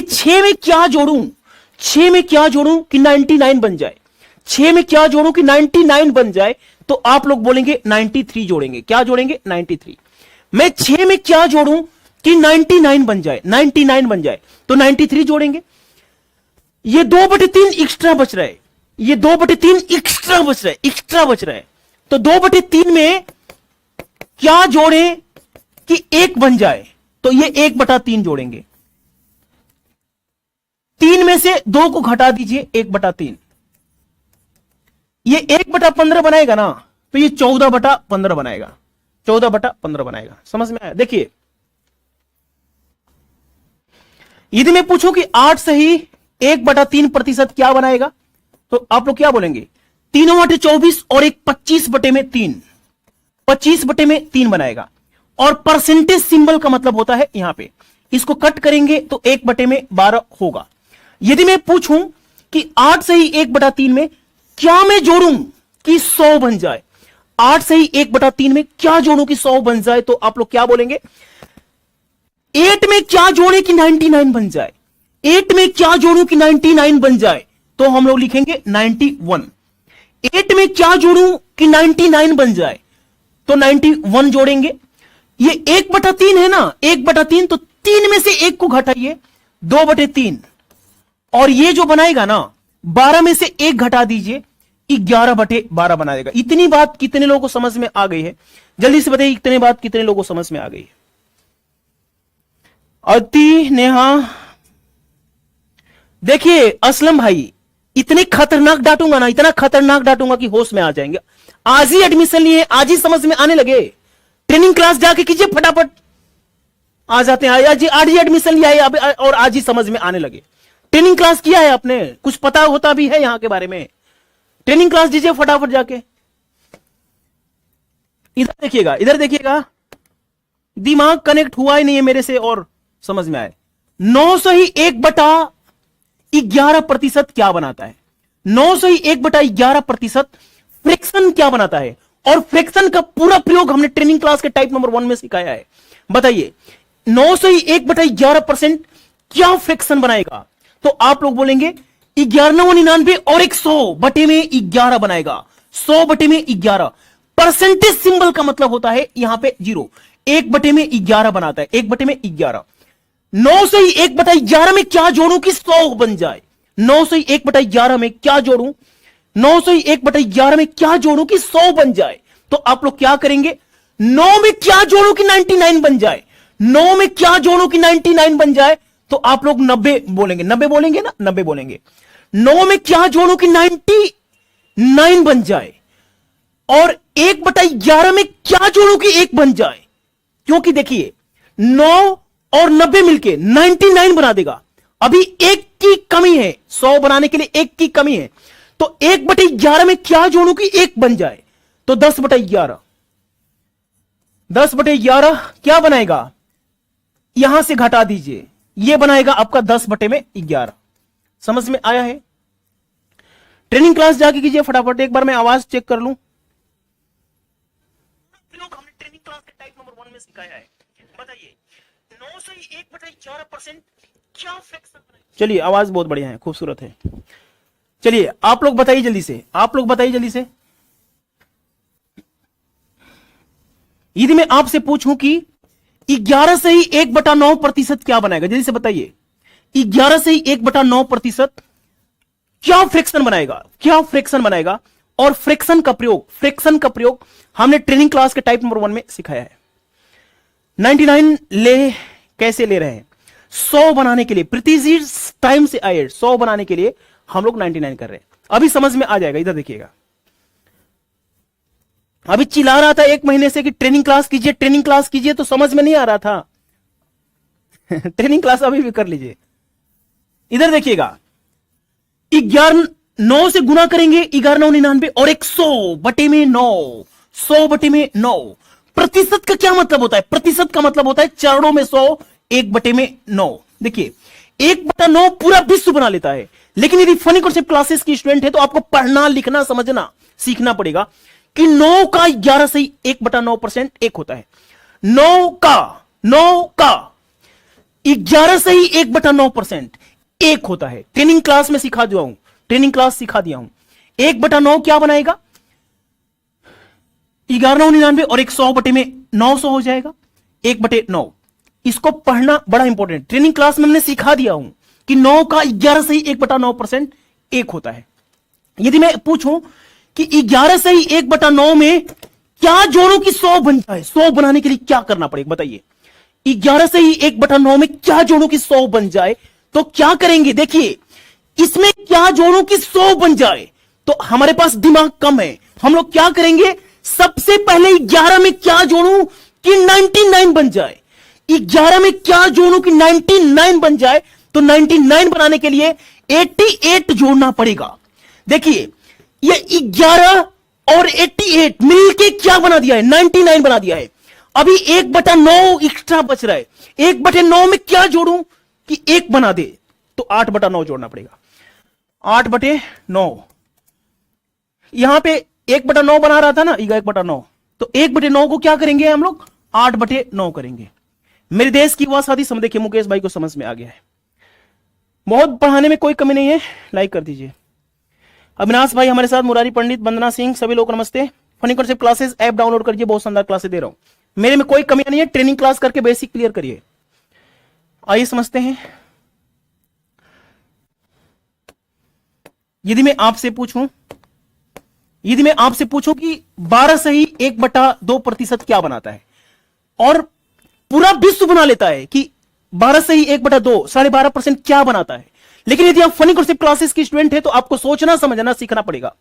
6 में क्या जोड़ूं, 6 में क्या जोड़ूं कि 99 बन जाए, 6 में क्या जोड़ूं कि 99 बन जाए, तो आप लोग बोलेंगे 93 जोड़ेंगे। क्या जोड़ेंगे? 93। मैं 6 में क्या जोड़ूं कि 99 बन जाए, 99 बन जाए, तो 93 जोड़ेंगे। ये 2/3 एक्स्ट्रा बच रहा है, ये 2/3 एक्स्ट्रा बच रहा है, एक्स्ट्रा बच रहा है। तो 2/3 में क्या जोड़ें कि 1 बन जाए, तो ये 1/3 जोड़ेंगे। 3 में से 2 को घटा दीजिए, 1/3। ये 1/15 बनाएगा ना, तो ये 14/15 बनाएगा, 14/15 बनाएगा। समझ में आया? देखिए, यदि मैं पूछूं कि 8 से ही 1/3% क्या बनाएगा, तो आप लोग क्या बोलेंगे? 3/24 और एक 25/3, 25/3 बनाएगा। और परसेंटेज सिंबल का मतलब होता है यहां पे, इसको कट करेंगे तो 1/12 होगा। यदि मैं पूछूं कि 8 से ही 1/3 में क्या मैं जोड़ूं कि 100 बन जाए, 8 से ही 1/3 में क्या जोड़ूं कि 100 बन जाए, तो आप लोग क्या बोलेंगे? 8 में क्या जोड़े कि 99 बन जाए, 8 में क्या जोड़ूं कि 99 बन जाए, तो हम लोग लिखेंगे 91। 8 में क्या जोड़ूं कि 99 बन जाए, तो 91 जोड़ेंगे। ये 1/3 है ना, 1/3, तो 3 में से 1 को घटाइए, 2/3। और ये जो बनाएगा ना, 12 में से 1 घटा दीजिए, 11/12 बना देगा। इतनी बात कितने लोगों को समझ में आ गई है? जल्दी से बताइए, इतनी बात कितने लोगों को समझ में आ गई है? अति नेहा, देखिए असलम भाई, इतने खतरनाक डांटूंगा ना, इतना खतरनाक डांटूंगा कि होश में आ जाएंगे। आज ही एडमिशन लिए, आज ही समझ में आने लगे। ट्रेनिंग क्लास जाके कीजिए, फटाफट आ जाते हैं। आज ही एडमिशन लिया है और आज ही समझ में आने लगे। ट्रेनिंग क्लास किया है आपने, कुछ पता होता भी है यहां के बारे में। ट्रेनिंग क्लास दीजिए फटाफट जाके। इधर देखिएगा, इधर देखिएगा, दिमाग कनेक्ट हुआ ही नहीं है मेरे से और समझ में आए। 9 से ही 1/11% क्या बनाता है? 9 से ही 1/11% फ्रैक्शन क्या बनाता है? और फ्रैक्शन का पूरा प्रयोग हमने ट्रेनिंग क्लास के टाइप नंबर 1 में सिखाया है। बताइए, 9 से ही 1/11% क्या फ्रैक्शन बनाएगा? तो आप लोग बोलेंगे 1199 और 100/11 बनाएगा, 100/11। परसेंटेज सिंबल का मतलब होता है यहां पे 0, 1/11 बनाता है, 1/11। 9 से ही 1/11 में क्या जोड़ूं कि 100 बन जाए? 9 से ही 1/11 में क्या जोड़ूं? 9 से ही 1/11 में क्या जोड़ूं कि 100 बन जाए? तो आप लोग क्या करेंगे? 9 में क्या जोड़ूं कि 99 बन जाए? 9 में क्या जोड़ूं कि 99 बन जाए? तो आप लोग 90 बोलेंगे, 90 बोलेंगे ना, 90 बोलेंगे। 9 में क्या जोड़ूं कि 99 बन जाए? और 1/11 में क्या जोड़ूं कि 1 बन जाए? क्योंकि देखिए, 9 और 90 मिलके 99 बना देगा। अभी 1 की कमी है, 100 बनाने के लिए 1 की कमी है। तो 1/11 में क्या जोड़ूं कि 1 बन जाए? तो 10/11। 10/11 क्या बनाएगा? यहां से घटा दीजिए, यह बनाएगा आपका 10/11। समझ में आया है? ट्रेनिंग क्लास जाके कीजिए फटाफट। एक बार मैं आवाज चेक कर लूं। हमने ट्रेनिंग क्लास के टाइप नंबर 1 में सिखाया है। बताइए, 9 से 1/11% क्या फ्रैक्शन बनाएगा? चलिए, आवाज बहुत बढ़िया है, खूबसूरत है। चलिए आप लोग बताइए जल्दी से, आप लोग बताइए जल्दी से। यदि मैं आपसे पूछूं कि 11 से ही 1/9% क्या बनाएगा? जल्दी से बताइए, 11 से ही 1/9% क्या फ्रैक्शन बनाएगा? क्या फ्रैक्शन बनाएगा? और फ्रैक्शन का प्रयोग हमने ट्रेनिंग क्लास के टाइप नंबर 1 में सिखाया है। 99 कैसे ले रहे हैं? 100 बनाने के लिए, प्रीति टाइम से आए, 100 बनाने के लिए हम लोग 99 कर रहे हैं। अभी समझ में आ जाएगा, इधर देखिएगा। अभी चिल्ला रहा था 1 महीने से कि ट्रेनिंग क्लास कीजिए, ट्रेनिंग क्लास कीजिए, तो समझ में नहीं आ रहा था। ट्रेनिंग क्लास अभी भी कर लीजिए। इधर देखिएगा, 9 से गुना करेंगे, 1199 और 100/9, 100/9। प्रतिशत का क्या मतलब होता है? प्रतिशत का मतलब होता है चरणों में 100, 1/9। देखिए, 1/9 पूरा विश्व बना लेता है। लेकिन यदि फनी कॉन्सेप्ट क्लासेस की स्टूडेंट है तो आपको पढ़ना, लिखना, समझना सीखना पड़ेगा कि 9 का 11 से 1/9% 1 होता है। 9 का 11 से ही 1/9% एक होता है। ट्रेनिंग क्लास में सिखा दिया हूं, ट्रेनिंग क्लास सिखा दिया हूं। 1/9 क्या बनाएगा? 1199 और 100/900 हो जाएगा 1/9। इसको पढ़ना बड़ा इंपॉर्टेंट। ट्रेनिंग क्लास में हमने सिखा दिया हूं कि 9 का 11 से ही 1/9% एक होता है। यदि मैं पूछूं कि 11 से ही 1/9 में क्या जोड़ूं कि 100 बन जाए, 100 बनाने के लिए क्या करना पड़ेगा बताइए? 11 से ही 1/9 में क्या जोड़ूं कि 100 बन जाए, तो क्या करेंगे? देखिए, इसमें क्या जोड़ूं कि 100 बन जाए, तो हमारे पास दिमाग कम है। हम लोग क्या करेंगे? सबसे पहले 11 में क्या जोड़ूं कि 99 बन जाए। 11 में क्या जोड़ूं कि 99 बन जाए, तो 99 बनाने के लिए 88 जोड़ना पड़ेगा। देखिए, ये 11 और 88 मिलके क्या बना दिया है? 99 बना दिया है। अभी 1/9 एक्स्ट्रा बच रहा है। 1/9 में क्या जोड़ूं कि 1 बना दे, तो 8/9 जोड़ना पड़ेगा। 8/9, यहां पे 1/9 बना रहा था ना, 1/9, तो 1/9 को क्या करेंगे हम लोग? 8/9 करेंगे। मेरे देश की युवा साथी समझ, देखिए मुकेश भाई को समझ में आ गया है। बहुत पढ़ाने में कोई कमी नहीं है, लाइक कर दीजिए। अविनाश भाई हमारे साथ, मुरारी पंडित, वंदना सिंह, सभी लोग नमस्ते। Funny concept classes app download करिए, बहुत शानदार क्लासेस दे रहा हूं। मेरे में कोई कमी नहीं है, ट्रेनिंग क्लास करके बेसिक क्लियर करिए। आइए समझते हैं। यदि मैं आपसे पूछूं कि 12 से ही 1/2% क्या बनाता है, और पूरा विश्व बना लेता है कि 12 से ही 1/2 12.5% क्या बनाता है, लेकिन यदि आप फनी कॉन्सेप्ट क्लासेस की स्टूडेंट है तो आपको सोचना समझना सीखना पड़ेगा।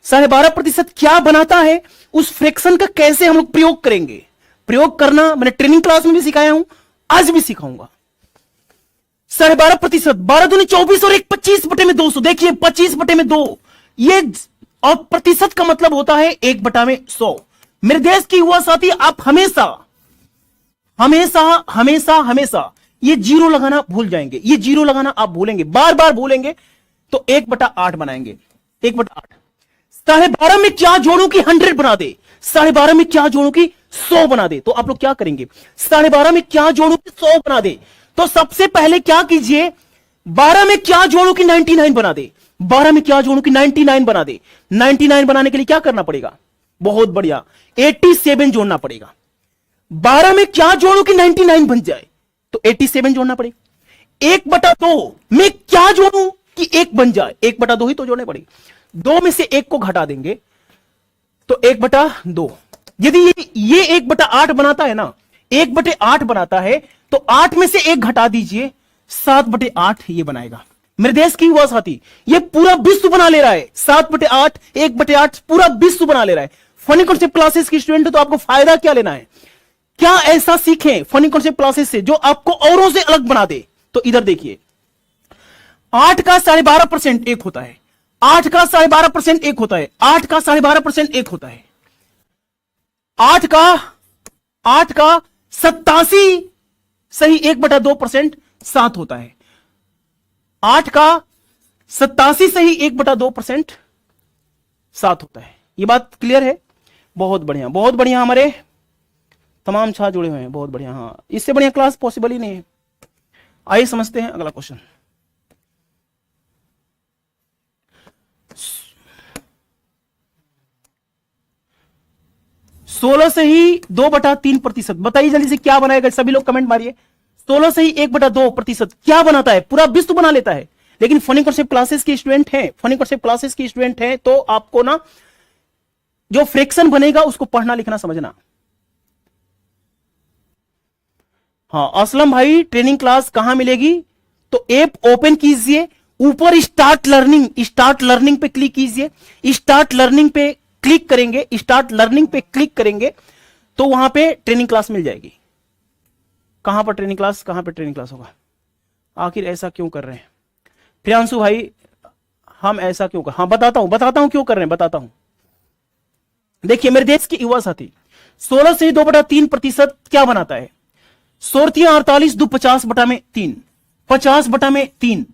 12.5% क्या बनाता है, उस फ्रैक्शन का कैसे हम लोग प्रयोग करेंगे। प्रयोग करना मैंने ट्रेनिंग क्लास में भी सिखाया हूं, आज भी सिखाऊंगा। 12.5%, 12 दूनी 24 और 1 25/200। देखिए 25/2, ये और प्रतिशत का मतलब होता है 1/100। मेरे देश की युवा साथी, आप हमेशा हमेशा हमेशा हमेशा ये जीरो लगाना भूल जाएंगे। ये जीरो लगाना आप भूलेंगे, बार बार भूलेंगे, तो 1/8 बनाएंगे। 1/8। 12.5 में क्या जोड़ूं कि 100 बना दे, 12.5 में क्या जोड़ूं कि 100 बना दे, तो आप लोग क्या करेंगे? 12.5 में क्या जोड़ूं कि 100 बना दे, तो सबसे पहले क्या कीजिए? 12 में क्या जोड़ूं कि 99 बना दे, 12 में क्या जोड़ूं कि 99 बना दे। 99 बनाने के लिए क्या करना पड़ेगा? बहुत बढ़िया, 87 जोड़ना पड़ेगा। 12 में क्या जोड़ूं कि 99 बन जाए, तो 87 जोड़ना पड़ेगा। 1/2 में क्या जोड़ूं कि 1 बन जाए, 1/2 ही तो जोड़ने पड़ेगी। 2 में से 1 को घटा देंगे तो 1/2। यदि ये 1/8 बनाता है ना, 1/8 बनाता है, तो 8 में से 1 घटा दीजिए, 7/8 ये बनाएगा। मेरे देश की युवा साथी, ये पूरा विश्व बना ले रहा है। 7/8, 1/8 पूरा विश्व बना ले रहा है। फनी कॉन्सेप्ट क्लासेस की स्टूडेंट तो आपको फायदा क्या लेना है? क्या ऐसा सीखें फनी कॉन्सेप्ट क्लासेस से जो आपको औरों से अलग बना दे? तो इधर देखिए, 8 का 12.5% एक होता है, 8 का 12.5% एक होता है, 8 का 12.5% एक होता है, 8 का 87 सही 1/2% 7 होता है। 8 का 87 सही 1/2% 7 होता है। ये बात क्लियर है? बहुत बढ़िया, बहुत बढ़िया। हमारे तमाम छात्र जुड़े हुए हैं, बहुत बढ़िया। हाँ, इससे बढ़िया क्लास पॉसिबल ही नहीं है। आइए समझते हैं अगला क्वेश्चन। 16 से ही 2/3%। बताइए जल्दी से क्या बनाएगा, सभी लोग कमेंट मारिए। 16 से ही 1/2% क्या बनाता है? पूरा विश्व बना लेता है। लेकिन फनी कॉन्सेप्ट क्लासेस की स्टूडेंट हैं, फनी कॉन्सेप्ट क्लासेस की स्टूडेंट हैं, तो आपको ना जो फ्रैक्शन बनेगा उसको पढ़ना लिखना समझना। हाँ असलम भाई, ट्रेनिंग क्लास कहां मिलेगी? तो ऐप ओपन कीजिए, ऊपर स्टार्ट लर्निंग पे क्लिक कीजिए। स्टार्ट लर्निंग पे क्लिक करेंगे, स्टार्ट लर्निंग पे क्लिक करेंगे तो वहां पे ट्रेनिंग क्लास मिल जाएगी। कहां पर ट्रेनिंग क्लास होगा? आखिर ऐसा क्यों कर रहे हैं प्रियांशु भाई? हम ऐसा क्यों कर, हाँ बताता हूं क्यों कर रहे हैं, बताता हूं। देखिए मेरे देश के युवा साथी, 16 से 2/3% क्या बनाता है? 16×48 2 50/3, 50/3।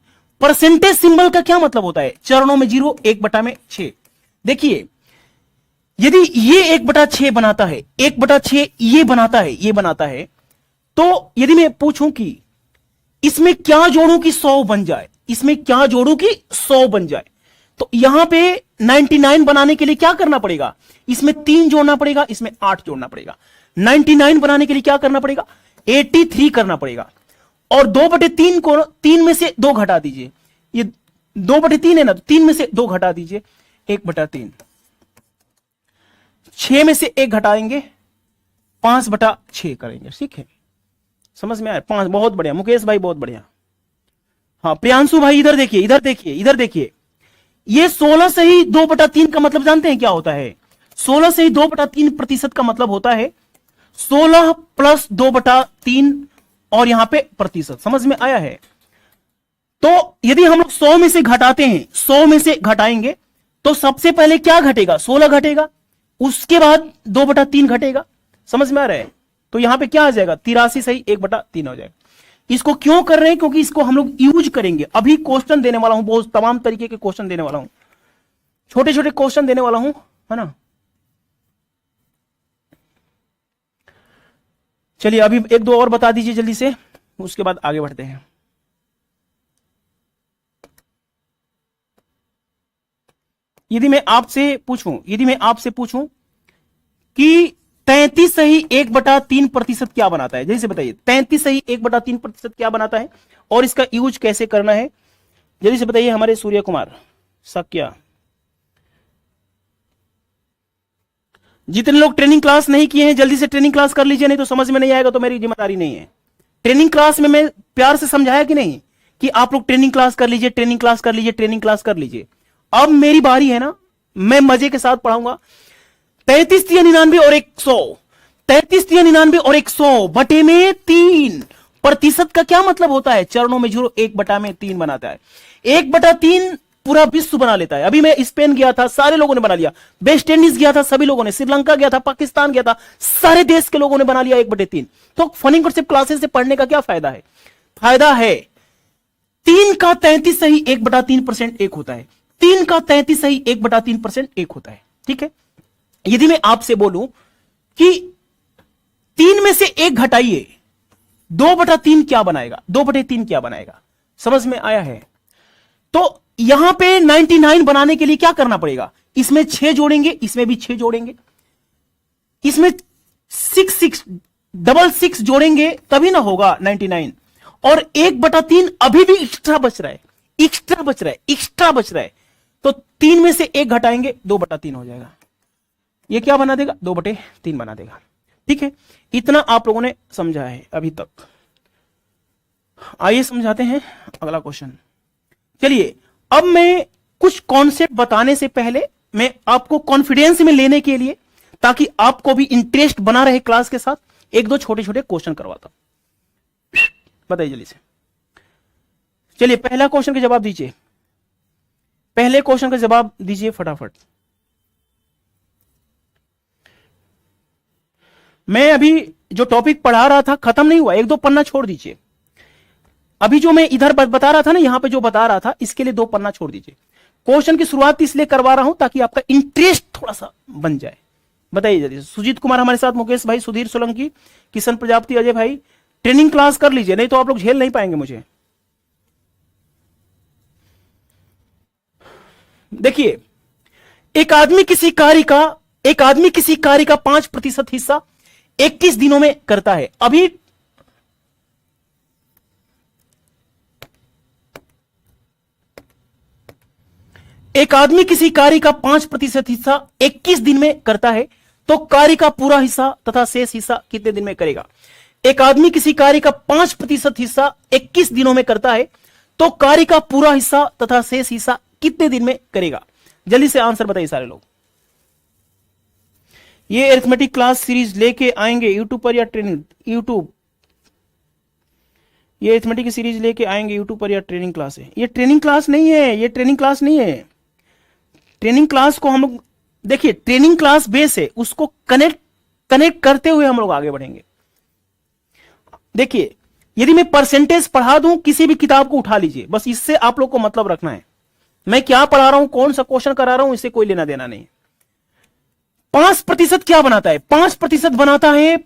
परसेंटेज सिंबल का क्या मतलब होता है? चरणों में 0, 1/6। देखिए यदि ये 1/6 बनाता है, 1/6 ये बनाता है, तो यदि मैं पूछूं कि इसमें क्या जोड़ू कि 100 बन जाए, इसमें क्या जोड़ू कि 100 बन जाए। तो यहां पे 99 बनाने के लिए क्या करना पड़ेगा, इसमें 3 जोड़ना पड़ेगा, इसमें 8 जोड़ना पड़ेगा। 99 बनाने के लिए क्या करना पड़ेगा, 83 करना पड़ेगा। और 2/3 को 3 में से 2 घटा दीजिए, ये 2/3 है ना, तो 3 में से 2 घटा दीजिए, 1/3। 6 में से 1 घटाएंगे, 5/6 करेंगे। ठीक है, समझ में आया? 5, बहुत बढ़िया मुकेश भाई, बहुत बढ़िया। हाँ प्रियांशु भाई इधर देखिए, इधर देखिए, इधर देखिए, ये 16 से ही 2/3 का मतलब जानते हैं क्या होता है? 16 से ही 2/3% का मतलब होता है 16 प्लस 2/3 और यहां पे प्रतिशत। समझ में आया है? तो यदि हम लोग 100 में से घटाते हैं, 100 में से घटाएंगे तो सबसे पहले क्या घटेगा, 16 घटेगा, उसके बाद 2/3 घटेगा। समझ में आ रहा है? तो यहां पे क्या आ जाएगा, 83 से ही 1/3 हो जाएगा। इसको क्यों कर रहे हैं, क्योंकि इसको हम लोग यूज करेंगे। अभी क्वेश्चन देने वाला हूं, बहुत तमाम तरीके के क्वेश्चन देने वाला हूं, छोटे छोटे क्वेश्चन देने वाला हूं, है ना। चलिए अभी 1-2 और बता दीजिए जल्दी से, उसके बाद आगे बढ़ते हैं। यदि मैं आपसे पूछूं कि 33 सही 1/3% क्या बनाता है, जल्दी से बताइए। 33 सही 1/3% क्या बनाता है और इसका यूज कैसे करना है, जल्दी से बताइए हमारे सूर्य कुमार सक्या। जितने लोग ट्रेनिंग क्लास नहीं किए हैं जल्दी से ट्रेनिंग क्लास कर लीजिए, नहीं तो समझ में नहीं आएगा तो मेरी जिम्मेदारी नहीं है। ट्रेनिंग क्लास में मैं प्यार से समझाया कि नहीं कि आप लोग ट्रेनिंग क्लास कर लीजिए, ट्रेनिंग क्लास कर लीजिए, ट्रेनिंग क्लास कर लीजिए। अब मेरी बारी है ना, मैं मजे के साथ पढ़ाऊंगा। 33 3 99 और 100, 33 3 99 और 100 बटे में 3 प्रतिशत का क्या मतलब होता है, चरणों में 0 1/3 बनाता है। 1/3 पूरा विश्व बना लेता है। अभी मैं स्पेन गया था, सारे लोगों ने बना लिया। वेस्ट इंडीज गया था, सभी लोगों ने। श्रीलंका गया था, पाकिस्तान गया था, सारे देश के लोगों ने बना लिया 1/3। तो फनी कॉन्सेप्ट क्लासेस से पढ़ने का क्या फायदा है? फायदा है 3 का 33 सही 1/3% 1 होता है। 3 का 33 सही 1/3% 1 होता है। ठीक है, यदि मैं आपसे बोलूं कि 3 में से 1 घटाइए, 2/3 क्या बनाएगा, 2/3 क्या बनाएगा? समझ में आया है? तो यहां पे 99 बनाने के लिए क्या करना पड़ेगा, इसमें 6 जोड़ेंगे, इसमें भी 6 जोड़ेंगे, इसमें 6 जोड़ेंगे तभी ना होगा 99। और 1/3 अभी भी एक्स्ट्रा बच रहा है, एक्स्ट्रा बच रहा है, एक्स्ट्रा बच रहा है। तो 3 में से 1 घटाएंगे, 2/3 हो जाएगा। ये क्या बना देगा, 2/3 बना देगा। ठीक है, इतना आप लोगों ने समझा है अभी तक। आइए समझाते हैं अगला क्वेश्चन। चलिए अब मैं कुछ कॉन्सेप्ट बताने से पहले मैं आपको कॉन्फिडेंस में लेने के लिए, ताकि आपको भी इंटरेस्ट बना रहे क्लास के साथ, 1-2 छोटे छोटे क्वेश्चन करवाता हूं। बताइए जल्दी से। चलिए पहला क्वेश्चन का जवाब दीजिए, पहले क्वेश्चन का जवाब दीजिए फटाफट। मैं अभी जो टॉपिक पढ़ा रहा था खत्म नहीं हुआ, 1-2 पन्ना छोड़ दीजिए। अभी जो मैं इधर बता रहा था ना, यहां पे जो बता रहा था, इसके लिए 2 पन्ना छोड़ दीजिए। क्वेश्चन की शुरुआत इसलिए करवा रहा हूं ताकि आपका इंटरेस्ट थोड़ा सा बन जाए। बताइए जल्दी। सुजीत कुमार हमारे साथ, मुकेश भाई, सुधीर सोलंकी, किशन प्रजापति, अजय भाई, ट्रेनिंग क्लास कर लीजिए, नहीं तो आप लोग झेल नहीं पाएंगे मुझे। देखिए, एक आदमी किसी कार्य का 5% हिस्सा 21 दिनों में करता है। अभी एक आदमी किसी कार्य का 5% हिस्सा 21 दिन में करता है, तो कार्य का पूरा हिस्सा तथा शेष हिस्सा कितने दिन में करेगा? एक आदमी किसी कार्य का 5% हिस्सा 21 दिनों में करता है, तो कार्य का पूरा हिस्सा तथा शेष हिस्सा कितने दिन में करेगा? जल्दी से आंसर बताइए सारे लोग। ये अरिथमेटिक क्लास सीरीज लेके आएंगे यूट्यूब पर या ट्रेनिंग यूट्यूब, ये अरिथमेटिक की सीरीज लेके आएंगे यूट्यूब पर या ट्रेनिंग क्लास है? ये ट्रेनिंग क्लास नहीं है, ये ट्रेनिंग क्लास नहीं है। ट्रेनिंग क्लास को हम लोग, देखिए ट्रेनिंग क्लास बेस है, उसको कनेक्ट करते हुए हम लोग आगे बढ़ेंगे। देखिए, यदि मैं परसेंटेज पढ़ा दूं, किसी भी किताब को उठा लीजिए, बस इससे आप लोग को मतलब रखना है। मैं क्या पढ़ा रहा हूं, कौन सा क्वेश्चन करा रहा हूं, इससे कोई लेना देना नहीं। 5% क्या बनाता है? 5% बनाता है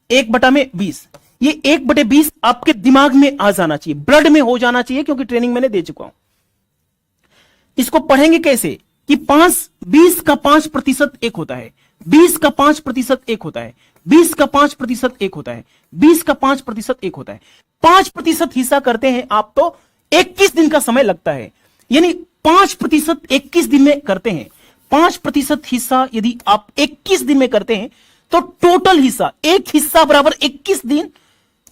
1/20। ये 1/20 आपके दिमाग में आ जाना चाहिए, ब्लड में हो जाना चाहिए, क्योंकि ट्रेनिंग मैंने दे चुका हूं। इसको पढ़ेंगे कैसे कि 20 का 5% 1 होता है, 20 का 5% 1 होता है, 20 का 5% 1 होता है, 20 का 5% 1 होता है। 5% हिस्सा करते हैं आप तो 21 दिन का समय लगता है, यानी 5% 21 दिन में करते हैं। 5% हिस्सा यदि आप 21 दिन में करते हैं तो टोटल हिस्सा, एक हिस्सा बराबर 21 दिन,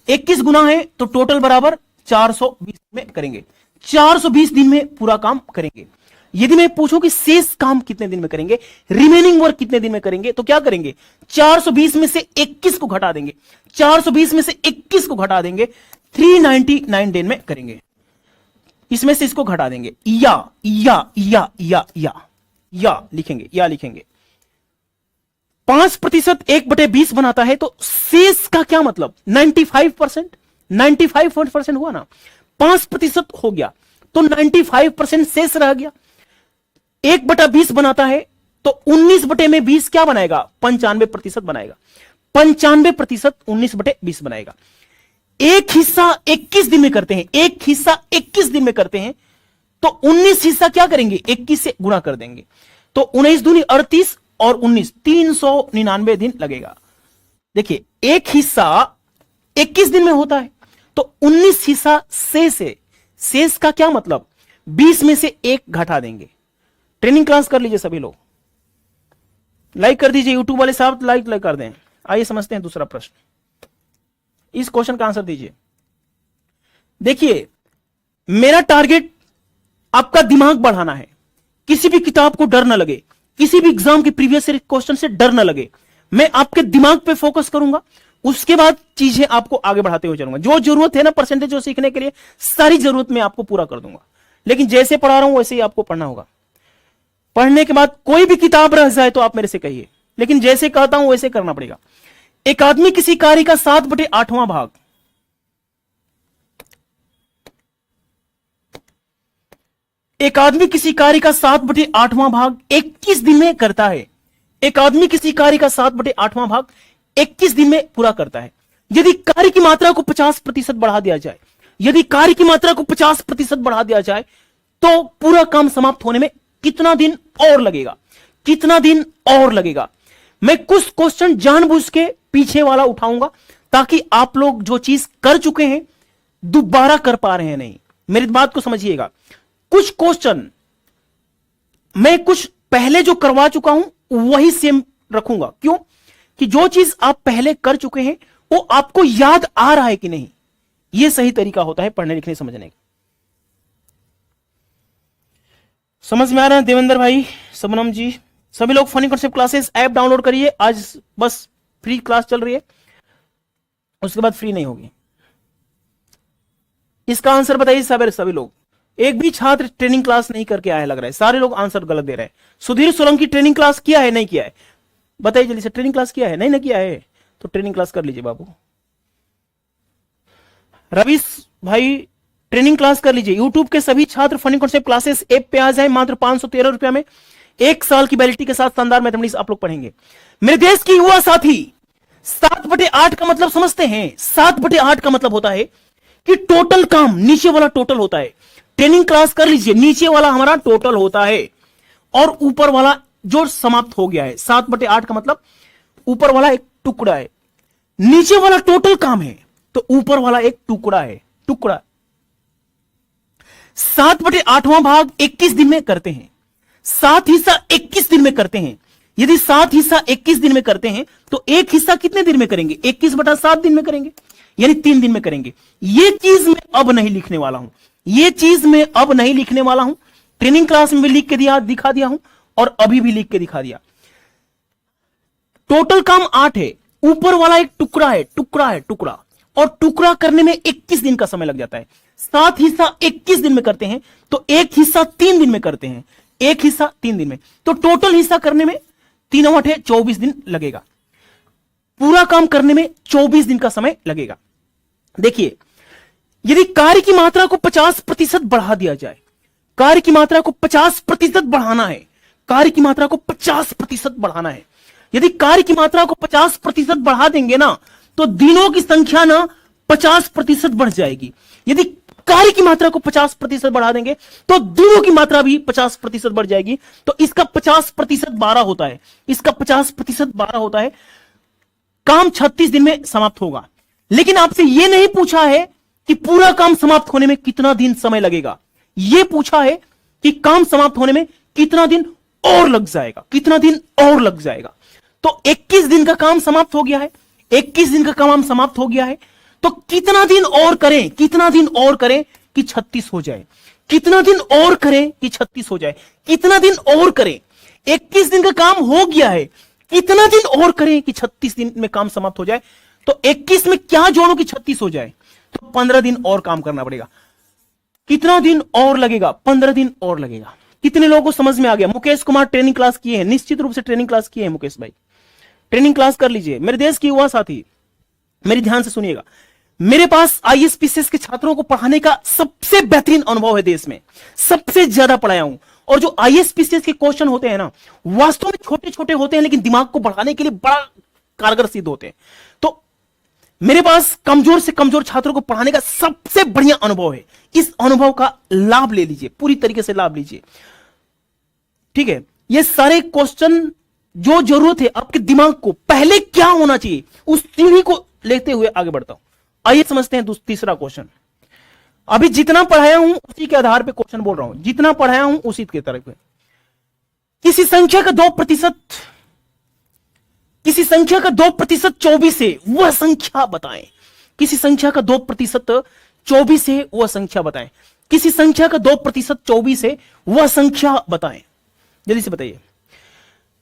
21 गुना है तो टोटल बराबर 420 में करेंगे। 420 दिन में पूरा काम करेंगे। यदि मैं पूछूं कि शेष काम कितने दिन में करेंगे, रिमेनिंग वर्क कितने दिन में करेंगे, तो क्या करेंगे, 420 में से 21 को घटा देंगे, 420 में से 21 को घटा देंगे, 399 दिन में करेंगे। इसमें से इसको घटा देंगे, या लिखेंगे, या लिखेंगे। 5% 1/20 बनाता है, तो शेष का क्या मतलब, 95% हुआ ना। 5% हो गया तो 95% शेष रह गया। 1/20 बनाता है तो 19/20 क्या बनाएगा, 95% बनाएगा। 95% 19/20 बनाएगा। एक हिस्सा 21 दिन में करते हैं, एक हिस्सा 21 दिन में करते हैं, तो 19 हिस्सा क्या करेंगे, 21 से गुणा कर देंगे, तो 19 दूनी 38 और 19 399 दिन लगेगा। देखिए एक हिस्सा 21 दिन में होता है तो 19 हिस्सा शेष है। शेष का क्या मतलब, 20 में से 1 घटा देंगे। ट्रेनिंग क्लास कर लीजिए सभी लोग, लाइक कर दीजिए, यूट्यूब वाले साहब लाइक कर दें। आइए समझते हैं दूसरा प्रश्न, इस क्वेश्चन का आंसर दीजिए। देखिए मेरा टारगेट आपका दिमाग बढ़ाना है, किसी भी किताब को डर ना लगे, किसी भी एग्जाम के प्रीवियस क्वेश्चन से डर ना लगे। मैं आपके दिमाग पे फोकस करूंगा, उसके बाद चीजें आपको आगे बढ़ाते हुए चलूंगा। जो जरूरत है ना परसेंटेज जो सीखने के लिए, सारी जरूरत मैं आपको पूरा कर दूंगा। लेकिन जैसे पढ़ा रहा हूं वैसे ही आपको पढ़ना होगा। पढ़ने के बाद कोई भी किताब रह जाए तो आप मेरे से कहिए, लेकिन जैसे कहता हूं वैसे करना पड़ेगा। एक आदमी किसी कार्य का 7/8वां भाग, एक आदमी किसी कार्य का 7/8वां भाग 21 दिन में करता है। एक आदमी किसी कार्य का 7/8वां भाग 21 दिन में पूरा करता है। यदि कार्य की मात्रा को 50% बढ़ा दिया जाए, यदि कार्य की मात्रा को 50% बढ़ा दिया जाए तो पूरा काम समाप्त होने में कितना दिन और लगेगा, कितना दिन और लगेगा। मैं कुछ क्वेश्चन जानबूझ के पीछे वाला उठाऊंगा ताकि आप लोग जो चीज कर चुके हैं दोबारा कर पा रहे हैं नहीं। मेरी बात को समझिएगा, कुछ क्वेश्चन मैं कुछ पहले जो करवा चुका हूं वही सेम रखूंगा। क्यों कि जो चीज आप पहले कर चुके हैं वो आपको याद आ रहा है कि नहीं, यह सही तरीका होता है पढ़ने लिखने समझने का। समझ में आ रहा है देवेंद्र भाई, सबनम जी, सभी लोग funny concept classes app download करिए। आज बस फ्री क्लास चल रही है, उसके बाद फ्री नहीं होगी। इसका आंसर बताइए सभी लोग। एक भी छात्र ट्रेनिंग क्लास नहीं करके आया लग रहा है, सारे लोग आंसर गलत दे रहे हैं। सुधीर सोलंकी ट्रेनिंग क्लास किया है नहीं किया है, बताइए जल्दी से। ट्रेनिंग क्लास किया है, नहीं ना किया है तो ट्रेनिंग क्लास कर लीजिए बाबू। रवीश भाई ट्रेनिंग क्लास कर लीजिए। यूट्यूब के सभी छात्र फनी कॉन्सेप्ट क्लासेस ऐप पे आ जाए, मात्र 513 रुपया में 1 साल की वैलिडिटी के साथ शानदार मैथमेटिक्स आप लोग पढ़ेंगे। मेरे देश की युवा साथी, 7/8 का मतलब समझते हैं? 7/8 का मतलब होता है कि टोटल काम, नीचे वाला टोटल होता है। ट्रेनिंग क्लास कर लीजिए, नीचे वाला हमारा टोटल होता है और ऊपर वाला जो समाप्त हो गया है। 7/8 का मतलब ऊपर वाला एक टुकड़ा है, नीचे वाला टोटल काम है तो ऊपर वाला एक टुकड़ा है, टुकड़ा। 7/8वां भाग 21 दिन में करते हैं, 7 हिस्सा 21 दिन में करते हैं। यदि 7 हिस्सा 21 दिन में करते हैं तो एक हिस्सा कितने दिन में करेंगे, 21/7 दिन में करेंगे, यानी 3 दिन में करेंगे। यह चीज मैं अब नहीं लिखने वाला हूं, यह चीज मैं अब नहीं लिखने वाला हूं। ट्रेनिंग क्लास में भी लिख के दिखा दिया हूं और अभी भी लिख के दिखा दिया। टोटल काम 8 है, ऊपर वाला एक टुकड़ा है, टुकड़ा, और टुकड़ा करने में 21 दिन का समय लग जाता है। 7 हिस्सा 21 दिन में करते हैं तो एक हिस्सा 3 दिन में करते हैं, एक हिस्सा 3 दिन में, तो टोटल हिस्सा करने में 3 और 8 24 दिन लगेगा। पूरा काम करने में 24 दिन का समय लगेगा। देखिए यदि कार्य की मात्रा को 50% बढ़ा दिया जाए, कार्य की मात्रा को 50% बढ़ाना है, कार्य की मात्रा को 50% बढ़ाना है। यदि कार्य की मात्रा को 50% बढ़ा देंगे ना तो दिनों की संख्या ना 50% बढ़ जाएगी। यदि कार्य की मात्रा को 50% बढ़ा देंगे तो दूरों की मात्रा भी 50% बढ़ जाएगी। तो इसका 50% 12 होता है, इसका 50% 12 होता है। काम 36 दिन में समाप्त होगा। लेकिन आपसे यह नहीं पूछा है कि पूरा काम समाप्त होने में कितना दिन समय लगेगा, यह पूछा है कि काम समाप्त होने में कितना दिन और लग जाएगा, कितना दिन और लग जाएगा। तो 21 दिन का काम समाप्त हो गया है, 21 दिन का काम समाप्त हो गया है। तो कितना दिन और करें, कितना दिन और करें कि 36 हो जाए, कितना दिन और करें कि 36 हो जाए, कितना दिन और करें। 21 दिन का काम हो गया है, कितना दिन और करें कि 36 दिन में काम समाप्त हो जाए। तो 21 में क्या जोड़ो कि 36 हो जाए, तो 15 दिन और काम करना पड़ेगा। कितना दिन और लगेगा, 15 दिन और लगेगा। कितने लोगों को समझ में आ गया? मुकेश कुमार ट्रेनिंग क्लास किए हैं, निश्चित रूप से ट्रेनिंग क्लास किए हैं। मुकेश भाई ट्रेनिंग क्लास कर लीजिए। मेरे देश के युवा साथी मेरी ध्यान से सुनिएगा, मेरे पास आईएएस के छात्रों को पढ़ाने का सबसे बेहतरीन अनुभव है, देश में सबसे ज्यादा पढ़ाया हूं। और जो आईएएस के क्वेश्चन होते हैं ना, वास्तव में छोटे छोटे होते हैं, लेकिन दिमाग को बढ़ाने के लिए बड़ा कारगर सिद्ध होते हैं। तो मेरे पास कमजोर से कमजोर छात्रों को पढ़ाने का सबसे बढ़िया अनुभव है। इस अनुभव का लाभ ले लीजिए, पूरी तरीके से लाभ लीजिए, ठीक है। ये सारे क्वेश्चन जो जरूरत है आपके दिमाग को, पहले क्या होना चाहिए उस सीढ़ी को लेते हुए आगे बढ़ता हूं। आइए समझते हैं तीसरा क्वेश्चन। अभी जितना पढ़ाया हूं उसी के आधार पे क्वेश्चन बोल रहा हूं, जितना पढ़ाया हूं उसी के तरफ है। किसी संख्या का 2%, किसी संख्या का 2% 24 है, वह संख्या बताएं। किसी संख्या का 2% 24 है, वह संख्या बताएं। किसी संख्या का 2% 24 है, वह संख्या बताएं। जल्दी से बताइए।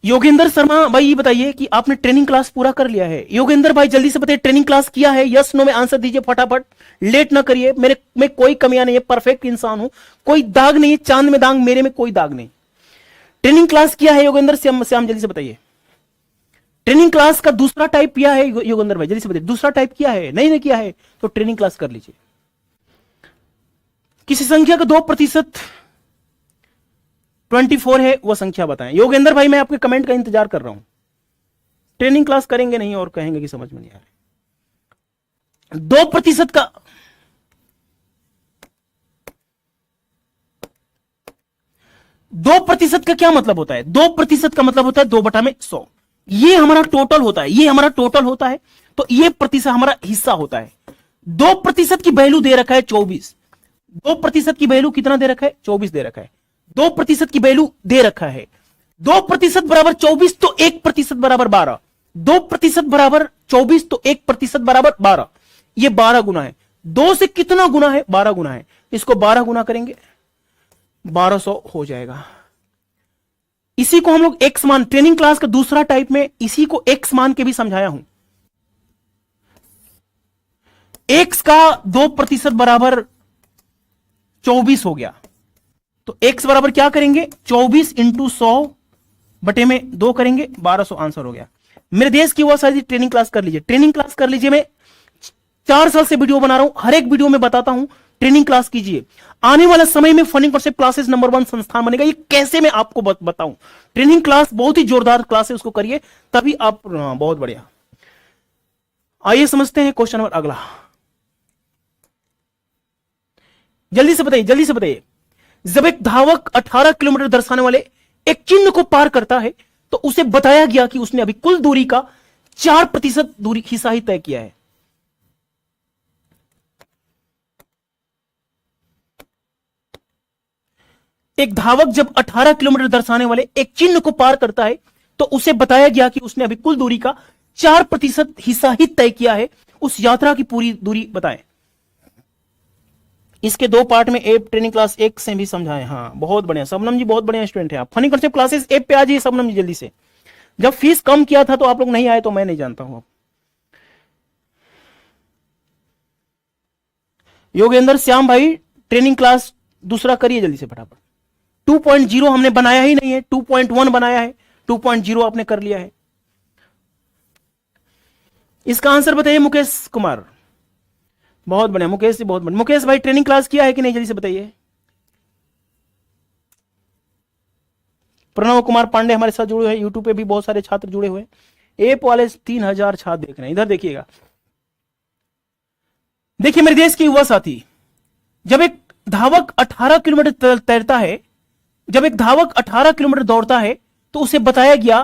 योगेंद्र शर्मा भाई ये बताइए कि आपने ट्रेनिंग क्लास पूरा कर लिया है। योगेंद्र भाई जल्दी से बताइए, ट्रेनिंग क्लास किया है? यस नो में आंसर दीजिए फटाफट, लेट ना करिए। मेरे में कोई कमियां नहीं है, परफेक्ट इंसान हूं, कोई दाग नहीं है, चांद में दाग, मेरे में कोई दाग नहीं। ट्रेनिंग क्लास किया है योगेंद्र? श्याम जल्दी से बताइए। ट्रेनिंग क्लास का दूसरा टाइप किया है योगेंद्र भाई? जल्दी से बताइए, दूसरा टाइप किया है? नहीं किया है तो ट्रेनिंग क्लास कर लीजिए। किसी संख्या का 2% 24 है, वह संख्या बताएं। योगेंद्र भाई मैं आपके कमेंट का इंतजार कर रहा हूं। ट्रेनिंग क्लास करेंगे नहीं और कहेंगे कि समझ में नहीं आ रहा। 2% का 2% का क्या मतलब होता है? 2% का मतलब होता है 2/100। ये हमारा टोटल होता है, ये हमारा टोटल होता है, तो ये प्रतिशत हमारा हिस्सा होता है। 2% की वैल्यू दे रखा है 24। 2% की वैल्यू कितना दे रखा है? 24 दे रखा है। 2% की वैल्यू दे रखा है। 2% बराबर 24 तो 1% बराबर 12। 2% बराबर 24 तो 1% बराबर 12। ये 12 गुना है। 2 से कितना गुना है? 12 गुना है। इसको 12 गुना करेंगे 1200 हो जाएगा। इसी को हम लोग एक्स मान, ट्रेनिंग क्लास का दूसरा टाइप में इसी को एक्स मान के भी समझाया हूं। एक्स का 2% बराबर 24 हो गया, तो एक्स बराबर क्या करेंगे? 24 इंटू 100 बटे में 2 करेंगे, 1200 आंसर हो गया। मेरे देश की वो सारी ट्रेनिंग क्लास कर लीजिए, ट्रेनिंग क्लास कर लीजिए। मैं 4 साल से वीडियो बना रहा हूं, हर एक वीडियो में बताता हूं ट्रेनिंग क्लास कीजिए। आने वाले समय में फनी कॉन्सेप्ट क्लासेस नंबर 1 संस्थान बनेगा। ये कैसे मैं आपको बताऊं? ट्रेनिंग क्लास बहुत ही जोरदार क्लास है, उसको करिए तभी आप, बहुत बढ़िया। आइए समझते हैं क्वेश्चन नंबर अगला। जल्दी से बताइए, जल्दी से बताइए। जब एक धावक 18 किलोमीटर दर्शाने वाले एक चिन्ह को पार करता है तो उसे बताया गया कि उसने अभी कुल दूरी का 4% दूरी हिस्सा ही तय किया है। एक धावक जब 18 किलोमीटर दर्शाने वाले एक चिन्ह को पार करता है तो उसे बताया गया कि उसने अभी कुल दूरी का 4% हिस्सा ही तय किया है। उस यात्रा की पूरी दूरी बताएं। इसके 2 पार्ट में ऐप ट्रेनिंग क्लास 1 से भी समझाएं। हाँ बहुत बढ़िया सबनम जी, बहुत बढ़िया स्टूडेंट है आप। फनी कॉन्सेप्ट क्लासेस ऐप पे आ जाइए सबनम जी जल्दी से। जब फीस कम किया था तो आप लोग नहीं आए, तो मैं नहीं जानता हूं। योगेंद्र श्याम भाई ट्रेनिंग क्लास दूसरा करिए जल्दी से फटाफट। 2.0 हमने बनाया ही नहीं है, 2.1 बनाया है, 2.0 आपने कर लिया है। इसका आंसर बताइए मुकेश कुमार। बहुत बढ़िया मुकेश जी, बहुत बढ़िया। मुकेश भाई ट्रेनिंग क्लास किया है कि नहीं जल्दी से बताइए। प्रणव कुमार पांडे हमारे साथ जुड़े हुए, यूट्यूब पे भी बहुत सारे छात्र जुड़े हुए। ऐप वाले 3000 छात्र देख रहे हैं, इधर देखिएगा। देखिए मेरे देश के युवा साथी, जब एक धावक 18 किलोमीटर तैरता है, जब एक धावक 18 किलोमीटर दौड़ता है तो उसे बताया गया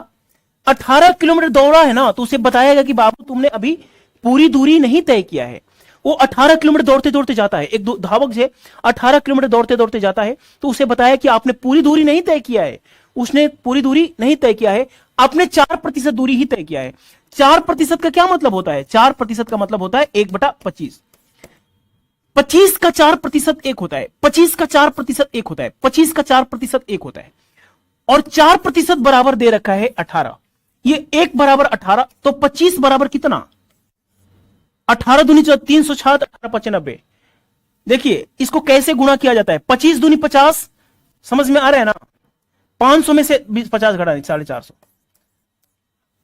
18 किलोमीटर दौड़ा है ना, तो उसे बताया गया कि बाबू तुमने अभी पूरी दूरी नहीं तय किया है। वो 18 किलोमीटर दौड़ते दौड़ते जाता है, एक धावक से 18 किलोमीटर दौड़ते दौड़ते जाता है तो उसे बताया कि आपने पूरी दूरी नहीं तय किया है। उसने पूरी दूरी नहीं तय किया है, आपने 4% दूरी ही तय किया है। 4% का क्या मतलब होता है? 4% का मतलब होता है 1/25। 25 का 4% 1 होता है, 25 का 4% 1 होता है, 25 का 4% 1 होता है, और 4% बराबर दे रखा है 18। ये 1 बराबर 18, तो 25 बराबर कितना? 18 दूनी 360, 18 95। देखिए इसको कैसे गुणा किया जाता है। 25 दूनी 50, समझ में आ रहा है ना? 500 में से 50 घटा 450।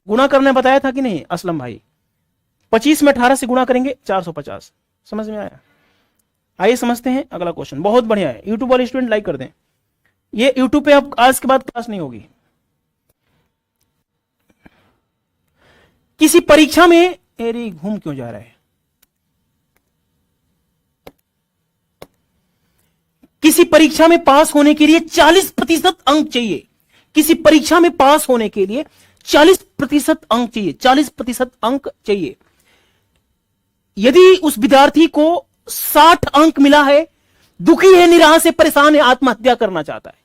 गुणा करने बताया था कि नहीं असलम भाई? 25 में 18 से गुणा करेंगे 450। समझ में आया? आइए समझते हैं अगला क्वेश्चन। बहुत बढ़िया है, यूट्यूब वाले स्टूडेंट लाइक कर दें। ये यूट्यूब पे अब आज के बाद क्लास नहीं होगी। किसी परीक्षा में एरी घूम क्यों जा रहा है? किसी परीक्षा में पास होने के लिए 40% अंक चाहिए। किसी परीक्षा में पास होने के लिए 40% अंक चाहिए, 40% अंक चाहिए। यदि उस विद्यार्थी को 60 अंक मिला है, दुखी है, निराश है, परेशान है, आत्महत्या करना चाहता है।